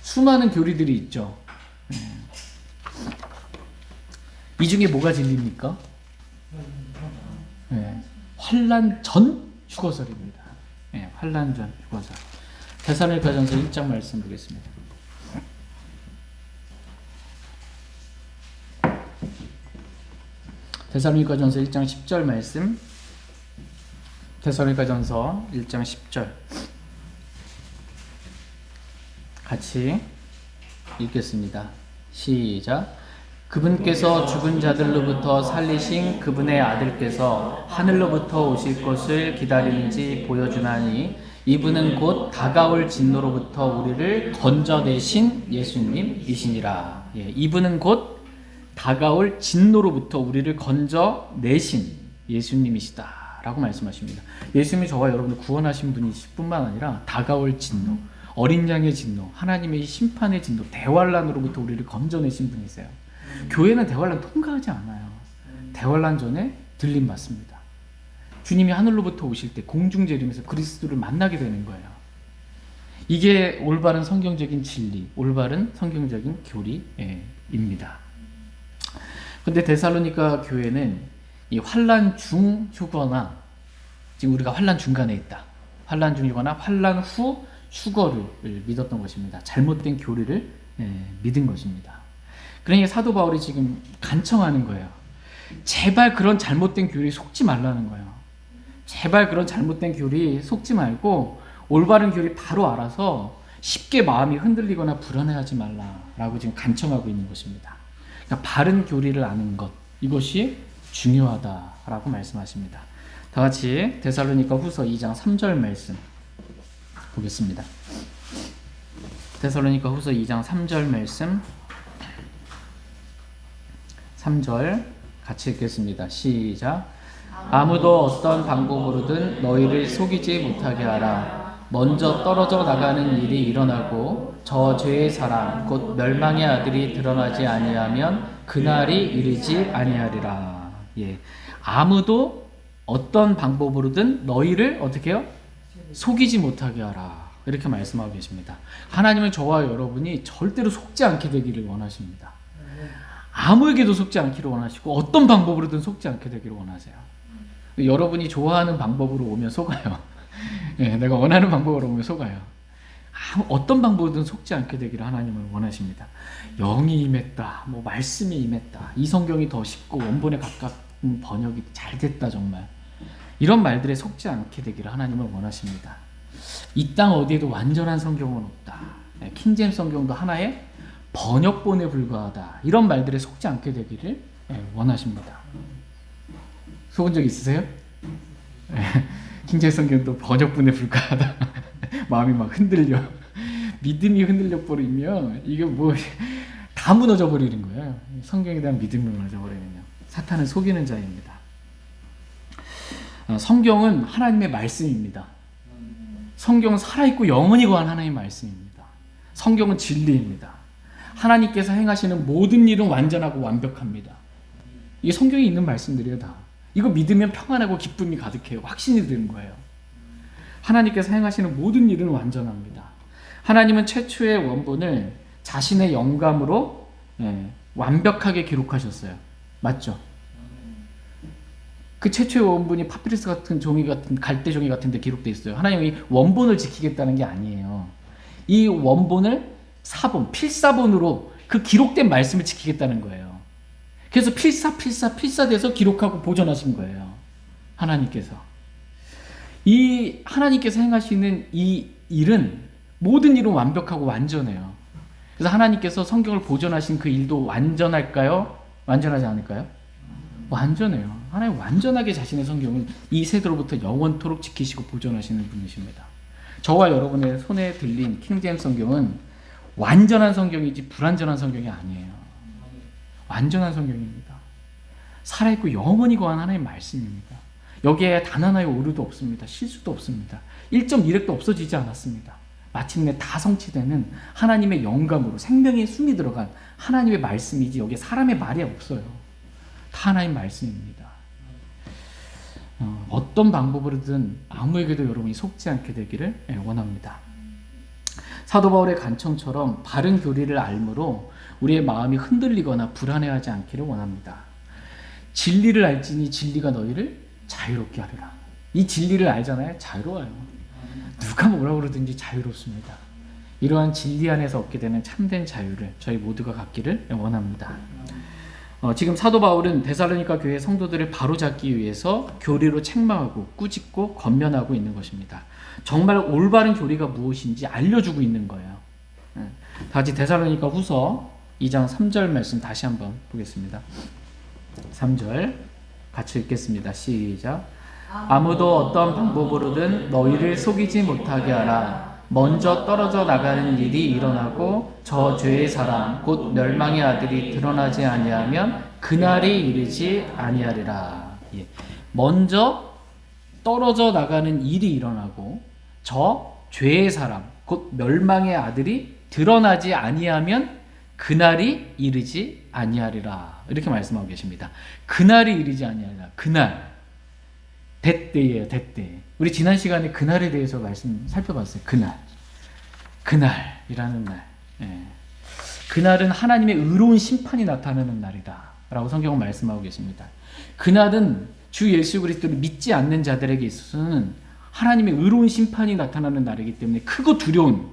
수많은 교리들이 있죠. 이 중에 뭐가 진리입니까? 환난 전 휴거설입니다. 환난 전 휴거설. 데살로니가전서 1장 말씀 보겠습니다. 데살로니가전서 1장 10절 말씀. 데살로니가전서 1장 10절 같이 읽겠습니다. 시작. 그분께서 죽은 자들로부터 살리신 그분의 아들께서 하늘로부터 오실 것을 기다리는지 보여주나니 이분은 곧 다가올 진노로부터 우리를 건져내신 예수님이시니라. 이분은 곧 다가올 진노로부터 우리를 건져내신 예수님이시다 라고 말씀하십니다. 예수님이 저와 여러분을 구원하신 분이실 뿐만 아니라 다가올 진노, 어린 양의 진노, 하나님의 심판의 진노, 대환란으로부터 우리를 건져내신 분이세요. 교회는 대환란 통과하지 않아요. 대환란 전에 들림 받습니다. 주님이 하늘로부터 오실 때 공중재림에서 그리스도를 만나게 되는 거예요. 이게 올바른 성경적인 진리, 올바른 성경적인 교리입니다. 근데 데살로니가 교회는 이 환란 중 휴거나, 지금 우리가 환란 중간에 있다, 환란 중 휴거나 환란 후 휴거를 믿었던 것입니다. 잘못된 교리를 믿은 것입니다. 그러니까 사도 바울이 지금 간청하는 거예요. 제발 그런 잘못된 교리에 속지 말라는 거예요. 제발 그런 잘못된 교리에 속지 말고 올바른 교리 바로 알아서 쉽게 마음이 흔들리거나 불안해하지 말라라고 지금 간청하고 있는 것입니다. 그러니까 바른 교리를 아는 것, 이것이 중요하다라고 말씀하십니다. 다 같이 데살로니가 후서 2장 3절 말씀 보겠습니다. 데살로니가 후서 2장 3절 말씀, 3절 같이 읽겠습니다. 시작. 아무도 어떤 방법으로든 너희를 속이지 못하게 하라. 먼저 떨어져 나가는 일이 일어나고 저 죄의 사람 곧 멸망의 아들이 드러나지 아니하면 그날이 이르지 아니하리라. 아무도 어떤 방법으로든 너희를 어떻게 해요? 속이지 못하게 하라. 이렇게 말씀하고 계십니다. 하나님은 저와 여러분이 절대로 속지 않게 되기를 원하십니다. 아무에게도 속지 않기를 원하시고 어떤 방법으로든 속지 않게 되기를 원하세요. 여러분이 좋아하는 방법으로 오면 속아요. 내가 원하는 방법으로 오면 속아요. 어떤 방법으로든 속지 않게 되기를 하나님은 원하십니다. 영이 임했다, 말씀이 임했다, 이 성경이 더 쉽고 원본에 가까운 번역이 잘 됐다, 정말 이런 말들에 속지 않게 되기를 하나님은 원하십니다. 이 땅 어디에도 완전한 성경은 없다, 킹제임스 성경도 하나의 번역본에 불과하다, 이런 말들에 속지 않게 되기를 원하십니다. 속은 적 있으세요? 킹제임스 성경도 번역본에 불과하다. 마음이 막 흔들려. 믿음이 흔들려 버리면 이게 다 무너져 버리는 거예요. 성경에 대한 믿음이 무너져 버리면요. 사탄은 속이는 자입니다. 성경은 하나님의 말씀입니다. 성경은 살아있고 영원히 거한 하나님의 말씀입니다. 성경은 진리입니다. 하나님께서 행하시는 모든 일은 완전하고 완벽합니다. 이게 성경에 있는 말씀들이에요, 다. 이거 믿으면 평안하고 기쁨이 가득해요. 확신이 드는 거예요. 하나님께서 행하시는 모든 일은 완전합니다. 하나님은 최초의 원본을 자신의 영감으로 완벽하게 기록하셨어요. 맞죠? 그 최초의 원본이 파피루스 같은 종이 같은 갈대 종이 같은 데 기록되어 있어요. 하나님이 원본을 지키겠다는 게 아니에요. 이 원본을 사본, 필사본으로 그 기록된 말씀을 지키겠다는 거예요. 그래서 필사돼서 기록하고 보존하신 거예요. 하나님께서. 이 하나님께서 행하시는 이 일은, 모든 일은 완벽하고 완전해요. 그래서 하나님께서 성경을 보존하신 그 일도 완전할까요? 완전하지 않을까요? 완전해요. 하나님 완전하게 자신의 성경을 이 세대로부터 영원토록 지키시고 보존하시는 분이십니다. 저와 여러분의 손에 들린 킹제임스 성경은 완전한 성경이지 불완전한 성경이 아니에요. 완전한 성경입니다. 살아있고 영원히 거한 하나님의 말씀입니다. 여기에 단 하나의 오류도 없습니다. 실수도 없습니다. 1.1획도 없어지지 않았습니다. 마침내 다 성취되는 하나님의 영감으로 생명의 숨이 들어간 하나님의 말씀이지 여기에 사람의 말이 없어요. 다 하나님의 말씀입니다. 어떤 방법으로든 아무에게도 여러분이 속지 않게 되기를 원합니다. 사도 바울의 간청처럼 바른 교리를 알므로 우리의 마음이 흔들리거나 불안해하지 않기를 원합니다. 진리를 알지니 진리가 너희를 자유롭게 하리라. 이 진리를 알잖아요. 자유로워요. 누가 뭐라고 그러든지 자유롭습니다. 이러한 진리 안에서 얻게 되는 참된 자유를 저희 모두가 갖기를 원합니다. 지금 사도 바울은 데살로니가 교회 성도들을 바로잡기 위해서 교리로 책망하고 꾸짖고 권면하고 있는 것입니다. 정말 올바른 교리가 무엇인지 알려주고 있는 거예요. 다시 데살로니가 후서 2장 3절 말씀 다시 한번 보겠습니다. 3절 같이 읽겠습니다. 시작. 아무도 어떤 방법으로든 너희를 속이지 못하게 하라. 먼저 떨어져 나가는 일이 일어나고 저 죄의 사람 곧 멸망의 아들이 드러나지 아니하면 그날이 이르지 아니하리라. 먼저 떨어져 나가는 일이 일어나고 저 죄의 사람 곧 멸망의 아들이 드러나지 아니하면 그날이 이르지 아니하리라. 이렇게 말씀하고 계십니다. 그날이 이르지 아니하리라. 그날 대때예요. 대때. 우리 지난 시간에 그날에 대해서 말씀 살펴봤어요. 그날이라는 날. 그날은 하나님의 의로운 심판이 나타나는 날이다 라고 성경은 말씀하고 계십니다. 그날은 주 예수 그리스도를 믿지 않는 자들에게 있어서는 하나님의 의로운 심판이 나타나는 날이기 때문에 크고 두려운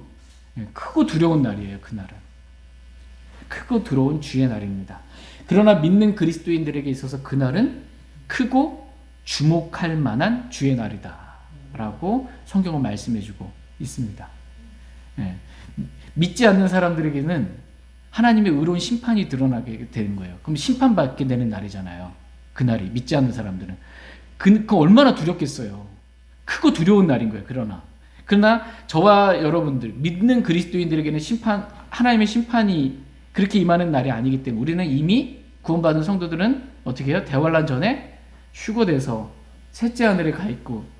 날이에요. 그날은 크고 두려운 주의 날입니다. 그러나 믿는 그리스도인들에게 있어서 그날은 크고 주목할 만한 주의 날이다 라고 성경은 말씀해주고 있습니다. 믿지 않는 사람들에게는 하나님의 의로운 심판이 드러나게 되는 거예요. 그럼 심판받게 되는 날이잖아요. 그날이 믿지 않는 사람들은 그 얼마나 두렵겠어요. 크고 두려운 날인 거예요. 그러나 저와 여러분들 믿는 그리스도인들에게는 하나님의 심판이 그렇게 임하는 날이 아니기 때문에 우리는 이미 구원받은 성도들은 어떻게 해요? 대환란 전에 휴거돼서 셋째 하늘에 가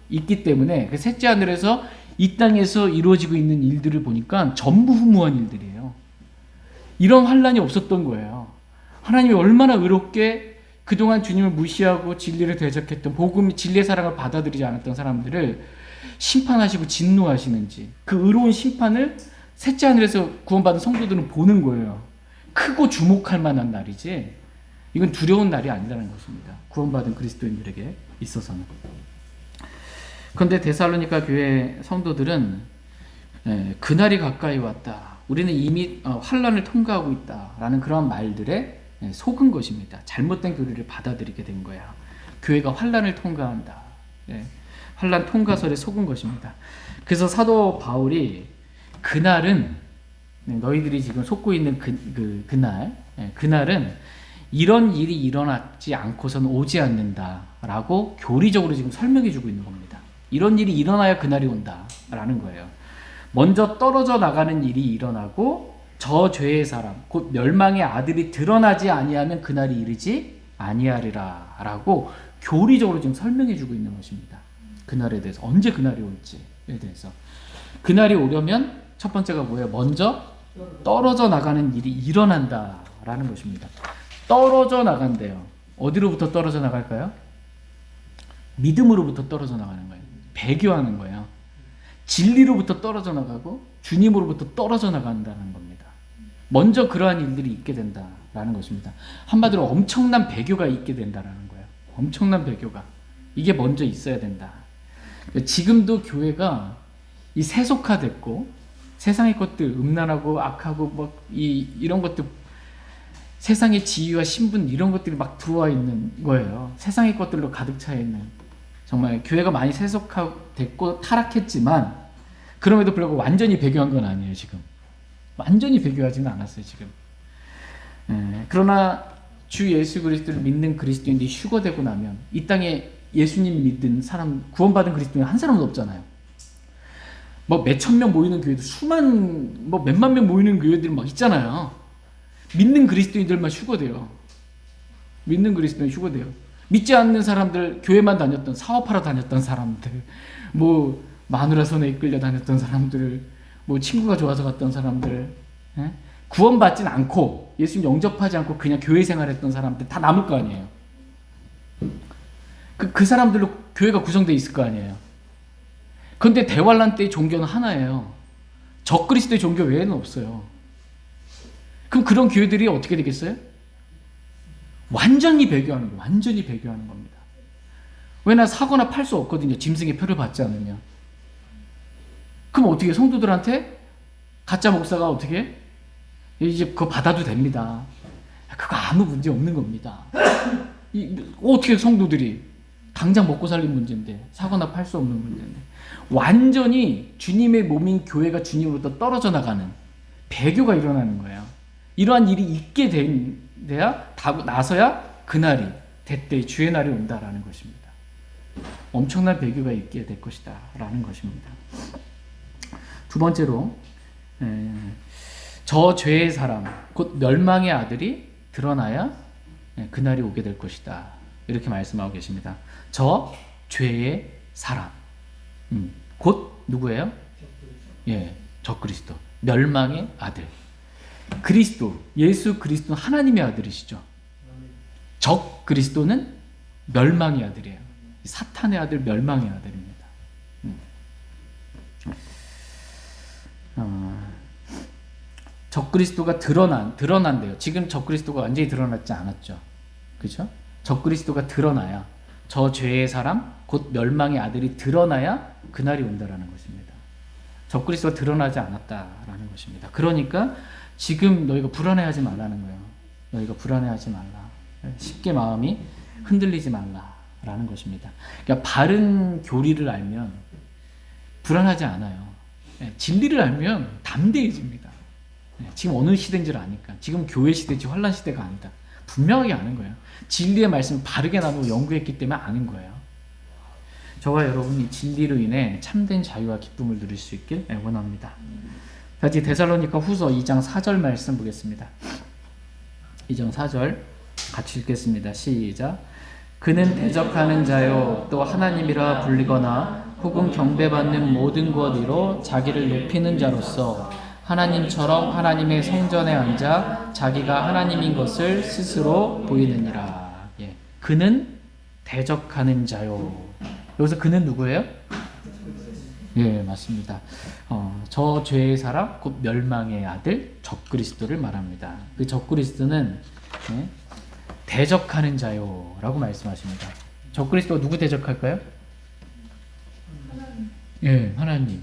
있기 때문에 그 셋째 하늘에서 이 땅에서 이루어지고 있는 일들을 보니까 전무후무한 일들이에요. 이런 환란이 없었던 거예요. 하나님이 얼마나 의롭게 그동안 주님을 무시하고 진리를 대적했던 복음, 진리의 사랑을 받아들이지 않았던 사람들을 심판하시고 진노하시는지 그 의로운 심판을 셋째 하늘에서 구원받은 성도들은 보는 거예요. 크고 주목할 만한 날이지 이건 두려운 날이 아니라는 것입니다. 구원받은 그리스도인들에게 있어서는. 그런데 데살로니가 교회 성도들은 그날이 가까이 왔다. 우리는 이미 환란을 통과하고 있다라는 그런 말들에 속은 것입니다. 잘못된 교리를 받아들이게 된 거야. 교회가 환란을 통과한다. 환란 통과설에 속은 것입니다. 그래서 사도 바울이 그날은 너희들이 지금 속고 있는 그날은 이런 일이 일어나지 않고서는 오지 않는다라고 교리적으로 지금 설명해 주고 있는 겁니다. 이런 일이 일어나야 그날이 온다라는 거예요. 먼저 떨어져 나가는 일이 일어나고 저 죄의 사람 곧 멸망의 아들이 드러나지 아니하면 그날이 이르지 아니하리라 라고 교리적으로 지금 설명해 주고 있는 것입니다. 그날에 대해서 언제 그날이 올지에 대해서 그날이 오려면 첫 번째가 뭐예요? 먼저 떨어져 나가는 일이 일어난다라는 것입니다. 떨어져 나간대요. 어디로부터 떨어져 나갈까요? 믿음으로부터 떨어져 나가는 거예요. 배교하는 거예요. 진리로부터 떨어져 나가고 주님으로부터 떨어져 나간다는 겁니다. 먼저 그러한 일들이 있게 된다라는 것입니다. 한마디로 엄청난 배교가 있게 된다라는 거예요. 엄청난 배교가 이게 먼저 있어야 된다. 지금도 교회가 이 세속화됐고 세상의 것들 음란하고 악하고 이런 것들 세상의 지위와 신분 이런 것들이 막 들어와 있는 거예요. 세상의 것들로 가득 차 있는 정말 교회가 많이 세속화됐고 타락했지만 그럼에도 불구하고 완전히 배교한 건 아니에요. 지금 완전히 배교하지는 않았어요. 지금 그러나 주 예수 그리스도를 믿는 그리스도인들이 휴거되고 나면 이 땅에 예수님 믿는 사람 구원받은 그리스도인 한 사람도 없잖아요. 몇천 명 모이는 교회도 몇만 명 모이는 교회들 막 있잖아요. 믿는 그리스도인들만 휴거돼요. 믿는 그리스도인 휴거돼요. 믿지 않는 사람들, 교회만 다녔던, 사업하러 다녔던 사람들, 마누라 손에 이끌려 다녔던 사람들, 친구가 좋아서 갔던 사람들, 구원받진 않고 예수님 영접하지 않고 그냥 교회 생활했던 사람들 다 남을 거 아니에요. 그 사람들로 교회가 구성되어 있을 거 아니에요. 그런데 대환란 때의 종교는 하나예요. 적그리스도의 종교 외에는 없어요. 그럼 그런 교회들이 어떻게 되겠어요? 완전히 배교하는 거예요. 완전히 배교하는 겁니다. 왜냐 사거나 팔 수 없거든요. 짐승의 표를 받지 않으면. 그럼 어떻게 성도들한테 가짜 목사가 어떻게 이제 그거 받아도 됩니다. 그거 아무 문제 없는 겁니다. 어떻게 성도들이 당장 먹고 살림 문제인데 사거나 팔 수 없는 문제인데 완전히 주님의 몸인 교회가 주님으로부터 떨어져 나가는 배교가 일어나는 거예요. 이러한 일이 있게 돼야 나서야 그날이 대때 주의 날이 온다라는 것입니다. 엄청난 배교가 있게 될 것이다 라는 것입니다. 두 번째로 저 죄의 사람 곧 멸망의 아들이 드러나야 그날이 오게 될 것이다 이렇게 말씀하고 계십니다. 저 죄의 사람 곧 누구예요? 예, 적그리스도 멸망의 아들 그리스도 예수 그리스도는 하나님의 아들이시죠. 적그리스도는 멸망의 아들이에요. 사탄의 아들 멸망의 아들입니다. 적그리스도가 드러난대요. 지금 적그리스도가 완전히 드러났지 않았죠. 그렇죠? 적그리스도가 드러나야 저 죄의 사람 곧 멸망의 아들이 드러나야 그날이 온다라는 것입니다. 적그리스도가 드러나지 않았다라는 것입니다. 그러니까 지금 너희가 불안해하지 말라는 거예요. 너희가 불안해하지 말라. 쉽게 마음이 흔들리지 말라라는 것입니다. 그러니까 바른 교리를 알면 불안하지 않아요. 진리를 알면 담대해집니다. 지금 어느 시대인지를 아니까. 지금 교회 시대지 환란 시대가 아니다. 분명하게 아는 거예요. 진리의 말씀을 바르게 나누고 연구했기 때문에 아는 거예요. 저와 여러분이 진리로 인해 참된 자유와 기쁨을 누릴 수 있길 원합니다. 다시 데살로니가 후서 2장 4절 말씀 보겠습니다. 2장 4절 같이 읽겠습니다. 시작. 그는 대적하는 자요 또 하나님이라 불리거나 혹은 경배받는 모든 것 위로 자기를 높이는 자로서 하나님처럼 하나님의 성전에 앉아 자기가 하나님인 것을 스스로 보이느니라. 예. 그는 대적하는 자요. 여기서 그는 누구예요? 예, 맞습니다. 저 죄의 사람 곧 멸망의 아들 적그리스도를 말합니다. 그 적그리스도는 대적하는 자요라고 말씀하십니다. 적그리스도가 누구 대적할까요? 하나님. 예, 하나님.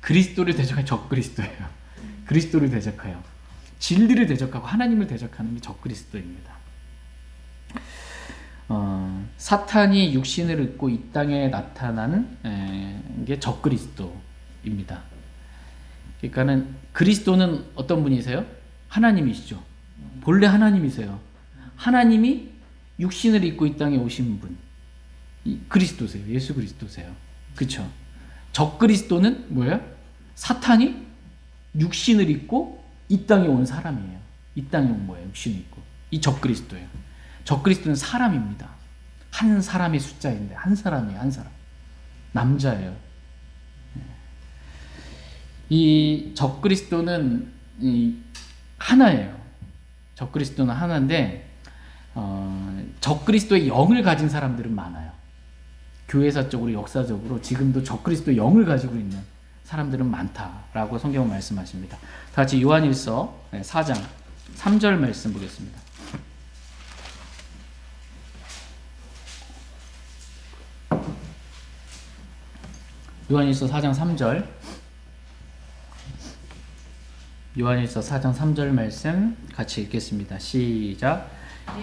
그리스도를 대적한 적그리스도예요. 그리스도를 대적하여 진리를 대적하고 하나님을 대적하는 게 적그리스도입니다. 사탄이 육신을 입고 이 땅에 나타나는 게 적그리스도입니다. 그러니까는 그리스도는 어떤 분이세요? 하나님이시죠. 본래 하나님이세요. 하나님이 육신을 입고 이 땅에 오신 분, 그리스도세요. 예수 그리스도세요. 그렇죠? 적그리스도는 뭐예요? 사탄이 육신을 입고 이 땅에 온 사람이에요. 이 땅에 온 거예요. 육신을 입고. 이 적그리스도예요. 적그리스도는 사람입니다. 한 사람의 숫자인데 한 사람이에요. 한 사람. 남자예요. 이 적그리스도는 하나예요. 적그리스도는 하나인데 적그리스도의 영을 가진 사람들은 많아요. 교회사적으로 역사적으로 지금도 적그리스도의 영을 가지고 있는 사람들은 많다라고 성경은 말씀하십니다. 다 같이 요한일서 4장 3절 말씀 보겠습니다. 요한일서 4장 3절 요한일서 4장 3절 말씀 같이 읽겠습니다. 시작.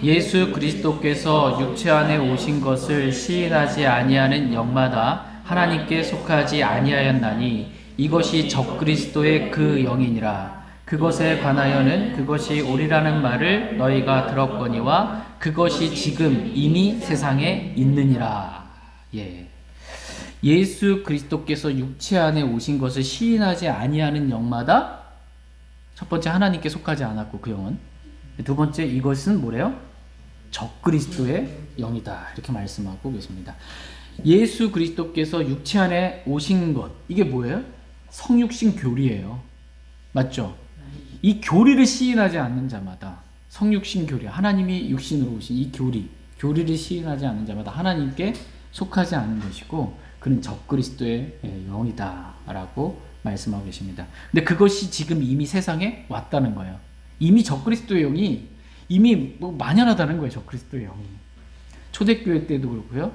예수 그리스도께서 육체 안에 오신 것을 시인하지 아니하는 영마다 하나님께 속하지 아니하였나니 이것이 적그리스도의 그 영이니라. 그것에 관하여는 그것이 옳으라는 말을 너희가 들었거니와 그것이 지금 이미 세상에 있느니라. 예. 예수 그리스도께서 육체 안에 오신 것을 시인하지 아니하는 영마다 첫 번째 하나님께 속하지 않았고 그 영은 두 번째 이것은 뭐래요? 적그리스도의 영이다 이렇게 말씀하고 계십니다. 예수 그리스도께서 육체 안에 오신 것 이게 뭐예요? 성육신 교리예요. 맞죠? 이 교리를 시인하지 않는 자마다 성육신 교리 하나님이 육신으로 오신 이 교리를 시인하지 않는 자마다 하나님께 속하지 않은 것이고 그는 적그리스도의 영이다 라고 말씀하고 계십니다. 근데 그것이 지금 이미 세상에 왔다는 거예요. 이미 적그리스도의 영이 이미 뭐 만연하다는 거예요. 적그리스도의 영이. 초대교회 때도 그렇고요.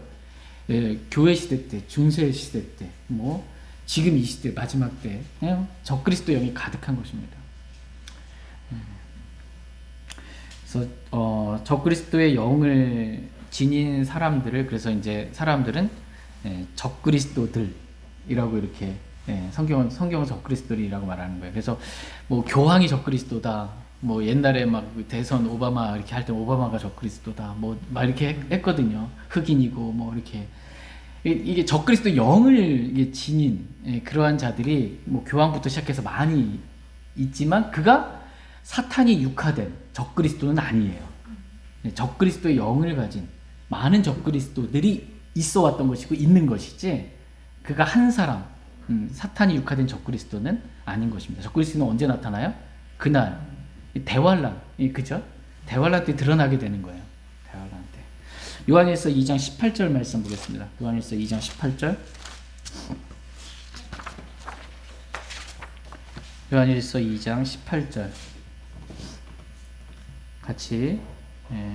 예, 교회 시대 때, 중세 시대 때, 뭐 지금 이 시대 마지막 때 적그리스도 영이 가득한 것입니다. 그래서 적그리스도의 영을 지닌 사람들을 그래서 이제 사람들은 적그리스도들이라고 이렇게 성경은 적그리스도들이라고 말하는 거예요. 그래서 뭐 교황이 적그리스도다. 뭐 옛날에 막 대선 오바마 이렇게 할 때 오바마가 적그리스도다. 뭐 막 이렇게 했거든요. 흑인이고 뭐 이렇게 이게 적그리스도 영을 지닌 그러한 자들이 뭐 교황부터 시작해서 많이 있지만 그가 사탄이 육화된 적그리스도는 아니에요. 적그리스도의 영을 가진 많은 적그리스도들이 있어 왔던 것이고 있는 것이지 그가 한 사람 사탄이 육화된 적그리스도는 아닌 것입니다. 적그리스도는 언제 나타나요? 그날 대환란, 그죠? 대환란 때 드러나게 되는 거예요. 대환란 때. 요한일서 2장 18절 말씀 보겠습니다. 요한일서 2장 18절. 요한일서 2장 18절. 같이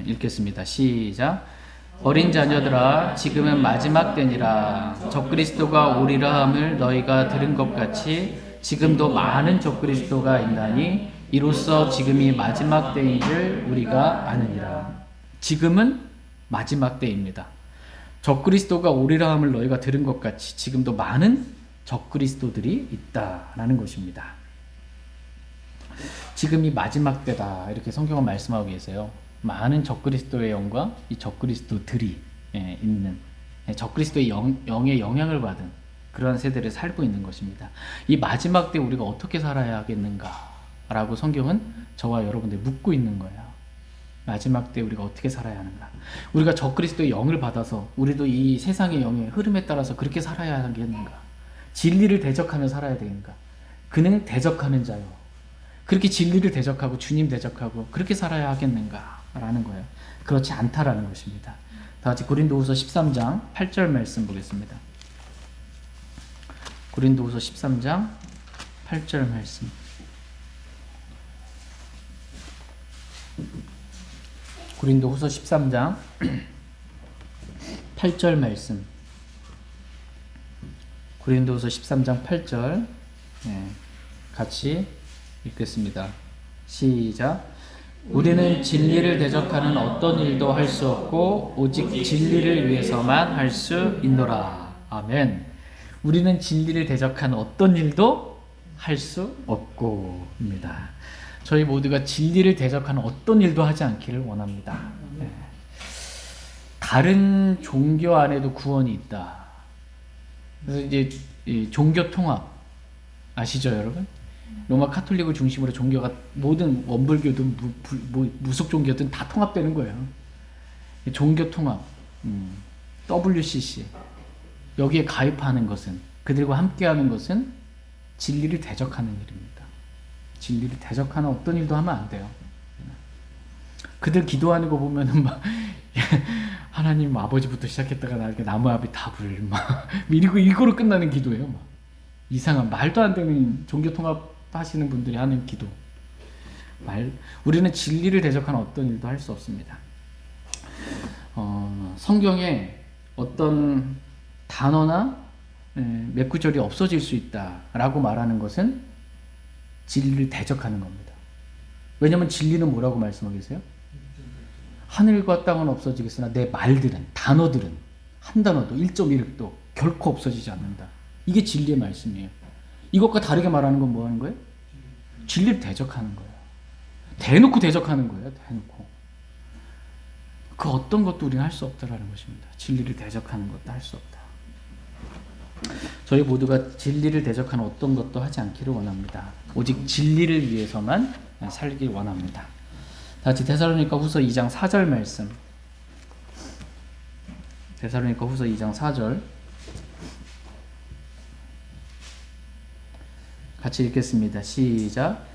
읽겠습니다. 시작. 어린 자녀들아 지금은 마지막 때니라. 적그리스도가 오리라 함을 너희가 들은 것 같이 지금도 많은 적그리스도가 있나니 이로써 지금이 마지막 때인 줄 우리가 아느니라. 지금은 마지막 때입니다. 적그리스도가 오리라 함을 너희가 들은 것 같이 지금도 많은 적그리스도들이 있다라는 것입니다. 지금이 마지막 때다 이렇게 성경은 말씀하고 계세요. 많은 적그리스도의 영과 이 적그리스도들이 있는 적그리스도의 영의 영향을 받은 그러한 세대를 살고 있는 것입니다. 이 마지막 때 우리가 어떻게 살아야 하겠는가 라고 성경은 저와 여러분들 묻고 있는 거예요. 마지막 때 우리가 어떻게 살아야 하는가. 우리가 적그리스도의 영을 받아서 우리도 이 세상의 영의 흐름에 따라서 그렇게 살아야 하겠는가. 진리를 대적하며 살아야 되는가. 그는 대적하는 자요. 그렇게 진리를 대적하고 주님 대적하고 그렇게 살아야 하겠는가 라는 거예요. 그렇지 않다라는 것입니다. 다 같이 고린도후서 13장 8절 말씀 보겠습니다. 고린도후서 13장 8절 말씀. 고린도후서 13장 8절 말씀. 고린도후서 13장 8절 같이 읽겠습니다. 시작. 우리는 진리를 대적하는 어떤 일도 할 수 없고 오직 진리를 위해서만 할 수 있노라. 아멘. 우리는 진리를 대적하는 어떤 일도 할 수 없고입니다. 저희 모두가 진리를 대적하는 어떤 일도 하지 않기를 원합니다. 다른 종교 안에도 구원이 있다. 그래서 이제 종교 통합 아시죠, 여러분? 로마 카톨릭을 중심으로 종교가 모든 원불교든 무속 종교든 다 통합되는 거예요. 종교 통합, WCC 여기에 가입하는 것은 그들과 함께하는 것은 진리를 대적하는 일입니다. 진리를 대적하는 어떤 일도 하면 안 돼요. 그들 기도하는 거 보면은 막 하나님 아버지부터 시작했다가 나중에 나무 앞에 답을 막 이거로 끝나는 기도예요. 막 이상한 말도 안 되는 종교 통합 하시는 분들이 하는 기도. 우리는 진리를 대적하는 어떤 일도 할 수 없습니다. 성경에 어떤 단어나 몇 구절이 없어질 수 있다라고 말하는 것은 진리를 대적하는 겁니다. 왜냐하면 진리는 뭐라고 말씀하고 계세요? 하늘과 땅은 없어지겠으나 내 말들은, 단어들은 한 단어도 1.1획도 결코 없어지지 않는다. 이게 진리의 말씀이에요. 이것과 다르게 말하는 건 뭐 하는 거예요? 진리를 대적하는 거예요. 대놓고 대적하는 거예요. 대놓고. 그 어떤 것도 우리는 할 수 없다라는 것입니다. 진리를 대적하는 것도 할 수 없다. 저희 모두가 진리를 대적하는 어떤 것도 하지 않기를 원합니다. 오직 진리를 위해서만 살길 원합니다. 다같이 데살로니가 후서 2장 4절 말씀. 데살로니가 후서 2장 4절 같이 읽겠습니다. 시작.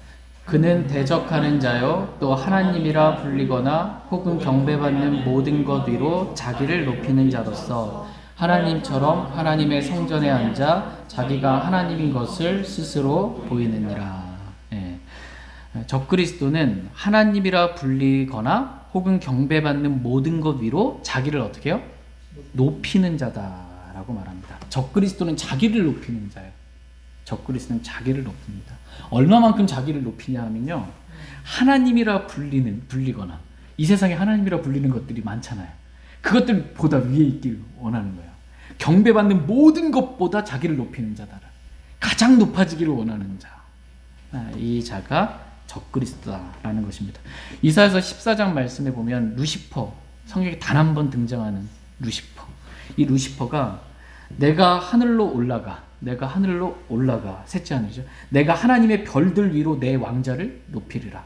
그는 대적하는 자요 또 하나님이라 불리거나 혹은 경배받는 모든 것 위로 자기를 높이는 자로서 하나님처럼 하나님의 성전에 앉아 자기가 하나님인 것을 스스로 보이느니라. 예. 적그리스도는 하나님이라 불리거나 혹은 경배받는 모든 것 위로 자기를 어떻게 해요? 높이는 자다라고 말합니다. 적그리스도는 자기를 높이는 자예요. 적그리스도는 자기를 높입니다. 얼마만큼 자기를 높이냐 하면요, 하나님이라 불리거나 이 세상에 하나님이라 불리는 것들이 많잖아요. 그것들보다 위에 있길 원하는 거예요. 경배받는 모든 것보다 자기를 높이는 자다. 가장 높아지기를 원하는 자. 이 자가 적그리스도다라는 것입니다. 이사야서 14장 말씀에 보면 루시퍼, 성경에 단 한 번 등장하는 루시퍼. 이 루시퍼가 내가 하늘로 올라가 셋째 하늘이죠. 내가 하나님의 별들 위로 내 왕자를 높이리라.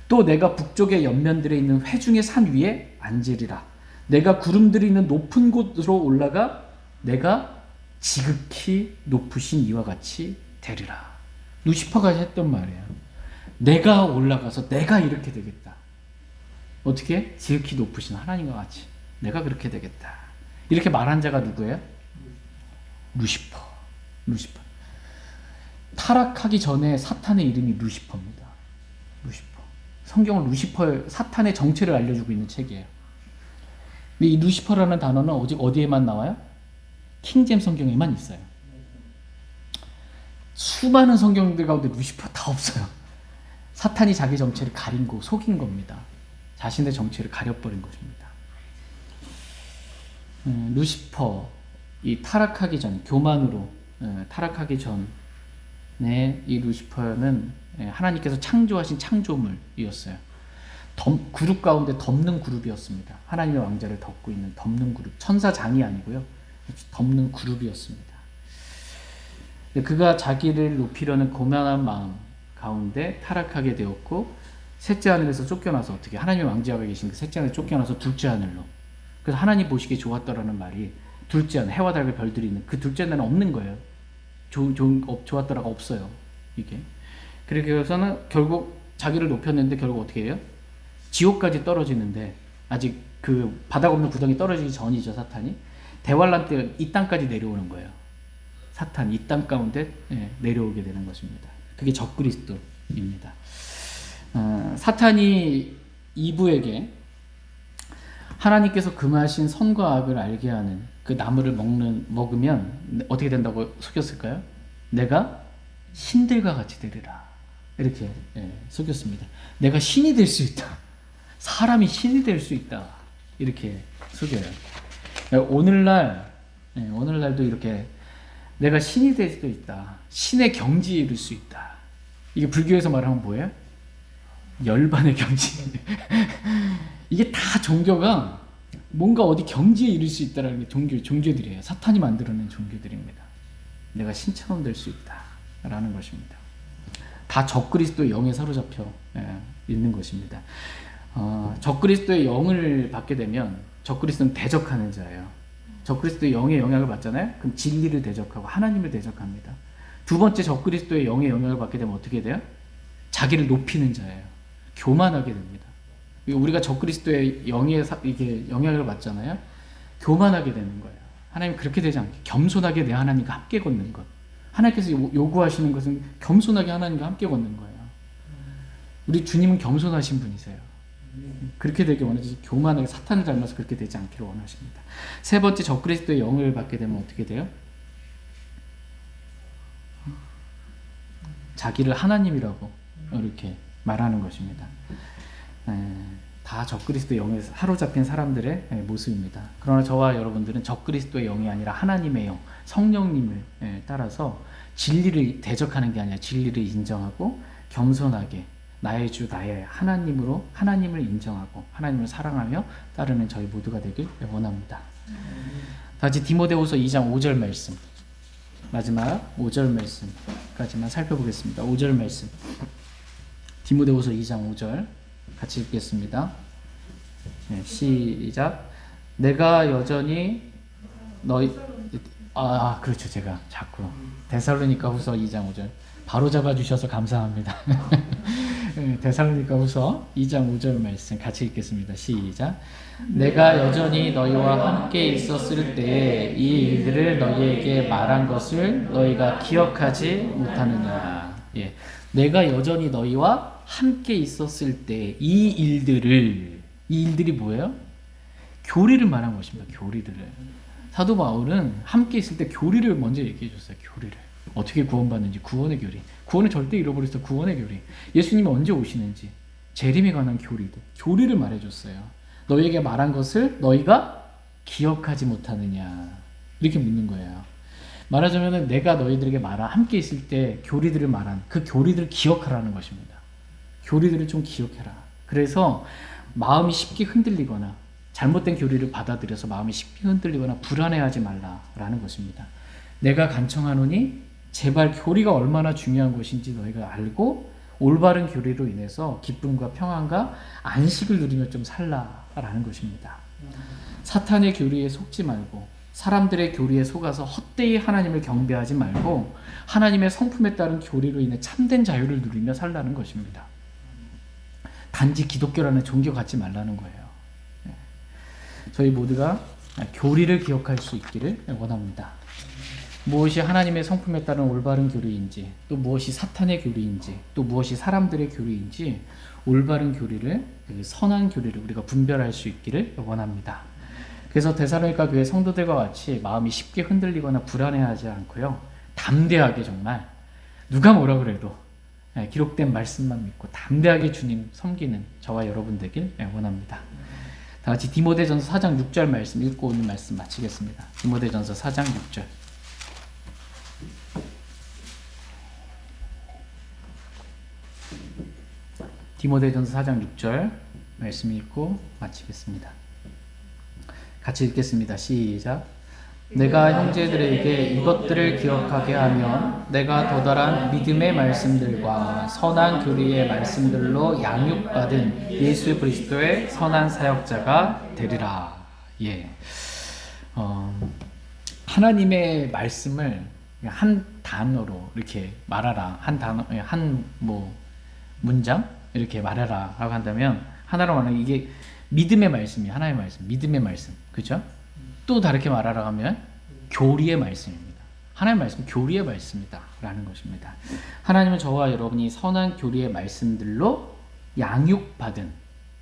또 내가 북쪽의 연면들에 있는 회중의 산 위에 앉으리라. 내가 구름들이 있는 높은 곳으로 올라가 내가 지극히 높으신 이와 같이 되리라. 루시퍼가 했던 말이에요. 내가 올라가서 내가 이렇게 되겠다. 어떻게? 지극히 높으신 하나님과 같이 내가 그렇게 되겠다. 이렇게 말한 자가 누구예요? 루시퍼. 타락하기 전에 사탄의 이름이 루시퍼입니다. 루시퍼. 성경은 루시퍼, 사탄의 정체를 알려주고 있는 책이에요. 근데 이 루시퍼라는 단어는 오직 어디에만 나와요? 킹잼 성경에만 있어요. 수많은 성경들 가운데 루시퍼 다 없어요. 사탄이 자기 정체를 가린 거, 속인 겁니다. 자신의 정체를 가려버린 것입니다. 루시퍼, 이 타락하기 전, 교만으로 타락하기 전에 이 루시퍼는 하나님께서 창조하신 창조물이었어요. 그룹 가운데 덮는 그룹이었습니다. 하나님의 왕자를 덮고 있는 덮는 그룹. 천사장이 아니고요. 덮는 그룹이었습니다. 그가 자기를 높이려는 고만한 마음 가운데 타락하게 되었고, 셋째 하늘에서 쫓겨나서 어떻게, 하나님의 왕자가 계신 그 셋째 하늘에 쫓겨나서 둘째 하늘로. 그래서 하나님 보시기에 좋았더라는 말이 둘째 하늘, 해와 달과 별들이 있는 그 둘째 하늘은 없는 거예요. 좋았더라가 없어요. 이게. 그래서는 결국 자기를 높였는데 결국 어떻게 해요? 지옥까지 떨어지는데, 아직 그 바닥 없는 구덩이 떨어지기 전이죠, 사탄이. 대환란 때 이 땅까지 내려오는 거예요. 사탄, 이 땅 가운데 내려오게 되는 것입니다. 그게 적그리스도입니다. 사탄이 이브에게 하나님께서 금하신 선과 악을 알게 하는 그 나무를 먹으면 어떻게 된다고 속였을까요? 내가 신들과 같이 되리라. 이렇게 속였습니다. 내가 신이 될 수 있다. 사람이 신이 될 수 있다. 이렇게 속여요. 오늘날도 이렇게 내가 신이 될 수도 있다. 신의 경지에 이를 수 있다. 이게 불교에서 말하면 뭐예요? 열반의 경지. 이게 다 종교가 뭔가 어디 경지에 이를 수 있다라는 게 종교들이에요. 사탄이 만들어낸 종교들입니다. 내가 신처럼 될 수 있다라는 것입니다. 다 적그리스도의 영에 사로잡혀 있는 것입니다. 적그리스도의 영을 받게 되면 적그리스도는 대적하는 자예요. 적그리스도의 영의 영향을 받잖아요. 그럼 진리를 대적하고 하나님을 대적합니다. 두 번째, 적그리스도의 영의 영향을 받게 되면 어떻게 돼요? 자기를 높이는 자예요. 교만하게 됩니다. 우리가 적그리스도의 이게 영향을 받잖아요. 교만하게 되는 거예요. 하나님 그렇게 되지 않게 겸손하게 내 하나님과 함께 걷는 것. 하나님께서 요구하시는 것은 겸손하게 하나님과 함께 걷는 거예요. 우리 주님은 겸손하신 분이세요. 그렇게 되길 원하지, 교만하게 사탄을 닮아서 그렇게 되지 않기를 원하십니다. 세 번째, 적그리스도의 영을 받게 되면 어떻게 돼요? 자기를 하나님이라고 이렇게 말하는 것입니다. 다 적그리스도의 영에 사로잡힌 사람들의 모습입니다. 그러나 저와 여러분들은 적그리스도의 영이 아니라 하나님의 영, 성령님을 따라서 진리를 대적하는 게 아니라 진리를 인정하고 겸손하게 나의 주 나의 하나님으로 하나님을 인정하고 하나님을 사랑하며 따르는 저희 모두가 되길 원합니다. 다시 디모데후서 2장 5절 말씀, 마지막 5절 말씀까지만 살펴보겠습니다. 5절 말씀, 디모데후서 2장 5절 같이 읽겠습니다. 시작. 내가 여전히 그렇죠. 제가 자꾸 데살로니가 후서 2장 5절 바로 잡아주셔서 감사합니다. 데살로니가후서 2장 5절 말씀 같이 읽겠습니다. 시작. 내가 여전히 너희와 함께 있었을 때에 이 일들을 너희에게 말한 것을 너희가 기억하지 못하느냐. 예. 내가 여전히 너희와 함께 있었을 때 이 일들이 뭐예요? 교리를 말한 것입니다. 교리들을. 사도 바울은 함께 있을 때 교리를 먼저 얘기해 줬어요. 교리를. 어떻게 구원받는지, 구원의 교리. 구원을 절대 잃어버렸어. 구원의 교리. 예수님이 언제 오시는지, 재림에 관한 교리를 말해줬어요. 너희에게 말한 것을 너희가 기억하지 못하느냐. 이렇게 묻는 거예요. 말하자면 내가 너희들에게 함께 있을 때 교리들을 말한 그 교리들을 기억하라는 것입니다. 교리들을 좀 기억해라. 그래서 마음이 쉽게 흔들리거나 잘못된 교리를 받아들여서 마음이 쉽게 흔들리거나 불안해하지 말라라는 것입니다. 내가 간청하노니 제발 교리가 얼마나 중요한 것인지 너희가 알고 올바른 교리로 인해서 기쁨과 평안과 안식을 누리며 좀 살라라는 것입니다. 사탄의 교리에 속지 말고 사람들의 교리에 속아서 헛되이 하나님을 경배하지 말고 하나님의 성품에 따른 교리로 인해 참된 자유를 누리며 살라는 것입니다. 단지 기독교라는 종교 갖지 말라는 거예요. 저희 모두가 교리를 기억할 수 있기를 원합니다. 무엇이 하나님의 성품에 따른 올바른 교리인지, 또 무엇이 사탄의 교리인지, 또 무엇이 사람들의 교리인지 올바른 교리를, 선한 교리를 우리가 분별할 수 있기를 원합니다. 그래서 데살로니가 교회 성도들과 같이 마음이 쉽게 흔들리거나 불안해하지 않고요, 담대하게 정말 누가 뭐라 그래도 기록된 말씀만 믿고 담대하게 주님 섬기는 저와 여러분 되길 원합니다. 다 같이 디모데전서 4장 6절 말씀 읽고 오는 말씀 마치겠습니다. 디모데전서 4장 6절. 디모데전서 4장 6절 말씀 읽고 마치겠습니다. 같이 읽겠습니다. 시작. 내가 형제들에게 이것들을 기억하게 하면 내가 도달한 믿음의 말씀들과 선한 교리의 말씀들로 양육받은 예수 그리스도의 선한 사역자가 되리라. 예. 하나님의 말씀을 한 단어로 이렇게 말하라. 한 단어, 문장 이렇게 말해라 라고 한다면, 하나로 말하면 이게 믿음의 말씀이 하나의 말씀, 믿음의 말씀, 그죠? 또 다르게 말하라 하면 교리의 말씀입니다. 하나님의 말씀, 교리의 말씀이다 라는 것입니다. 하나님은 저와 여러분이 선한 교리의 말씀들로 양육받은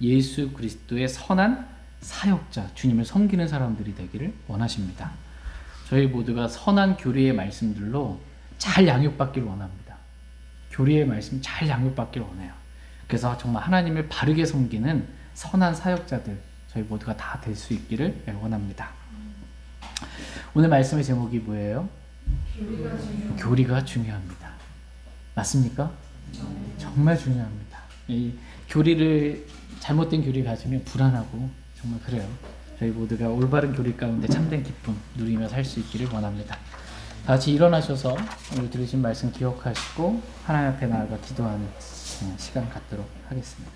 예수 그리스도의 선한 사역자, 주님을 섬기는 사람들이 되기를 원하십니다. 저희 모두가 선한 교리의 말씀들로 잘 양육받기를 원합니다. 교리의 말씀 잘 양육받기를 원해요. 그래서 정말 하나님을 바르게 섬기는 선한 사역자들, 저희 모두가 다 될 수 있기를 원합니다. 오늘 말씀의 제목이 뭐예요? 교리가 중요합니다. 맞습니까? 정말 중요합니다. 이 교리를, 잘못된 교리 가지면 불안하고 정말 그래요. 저희 모두가 올바른 교리 가운데 참된 기쁨 누리며 살 수 있기를 원합니다. 다 같이 일어나셔서 오늘 들으신 말씀 기억하시고 하나님 앞에 나아가 기도하는 시간 갖도록 하겠습니다.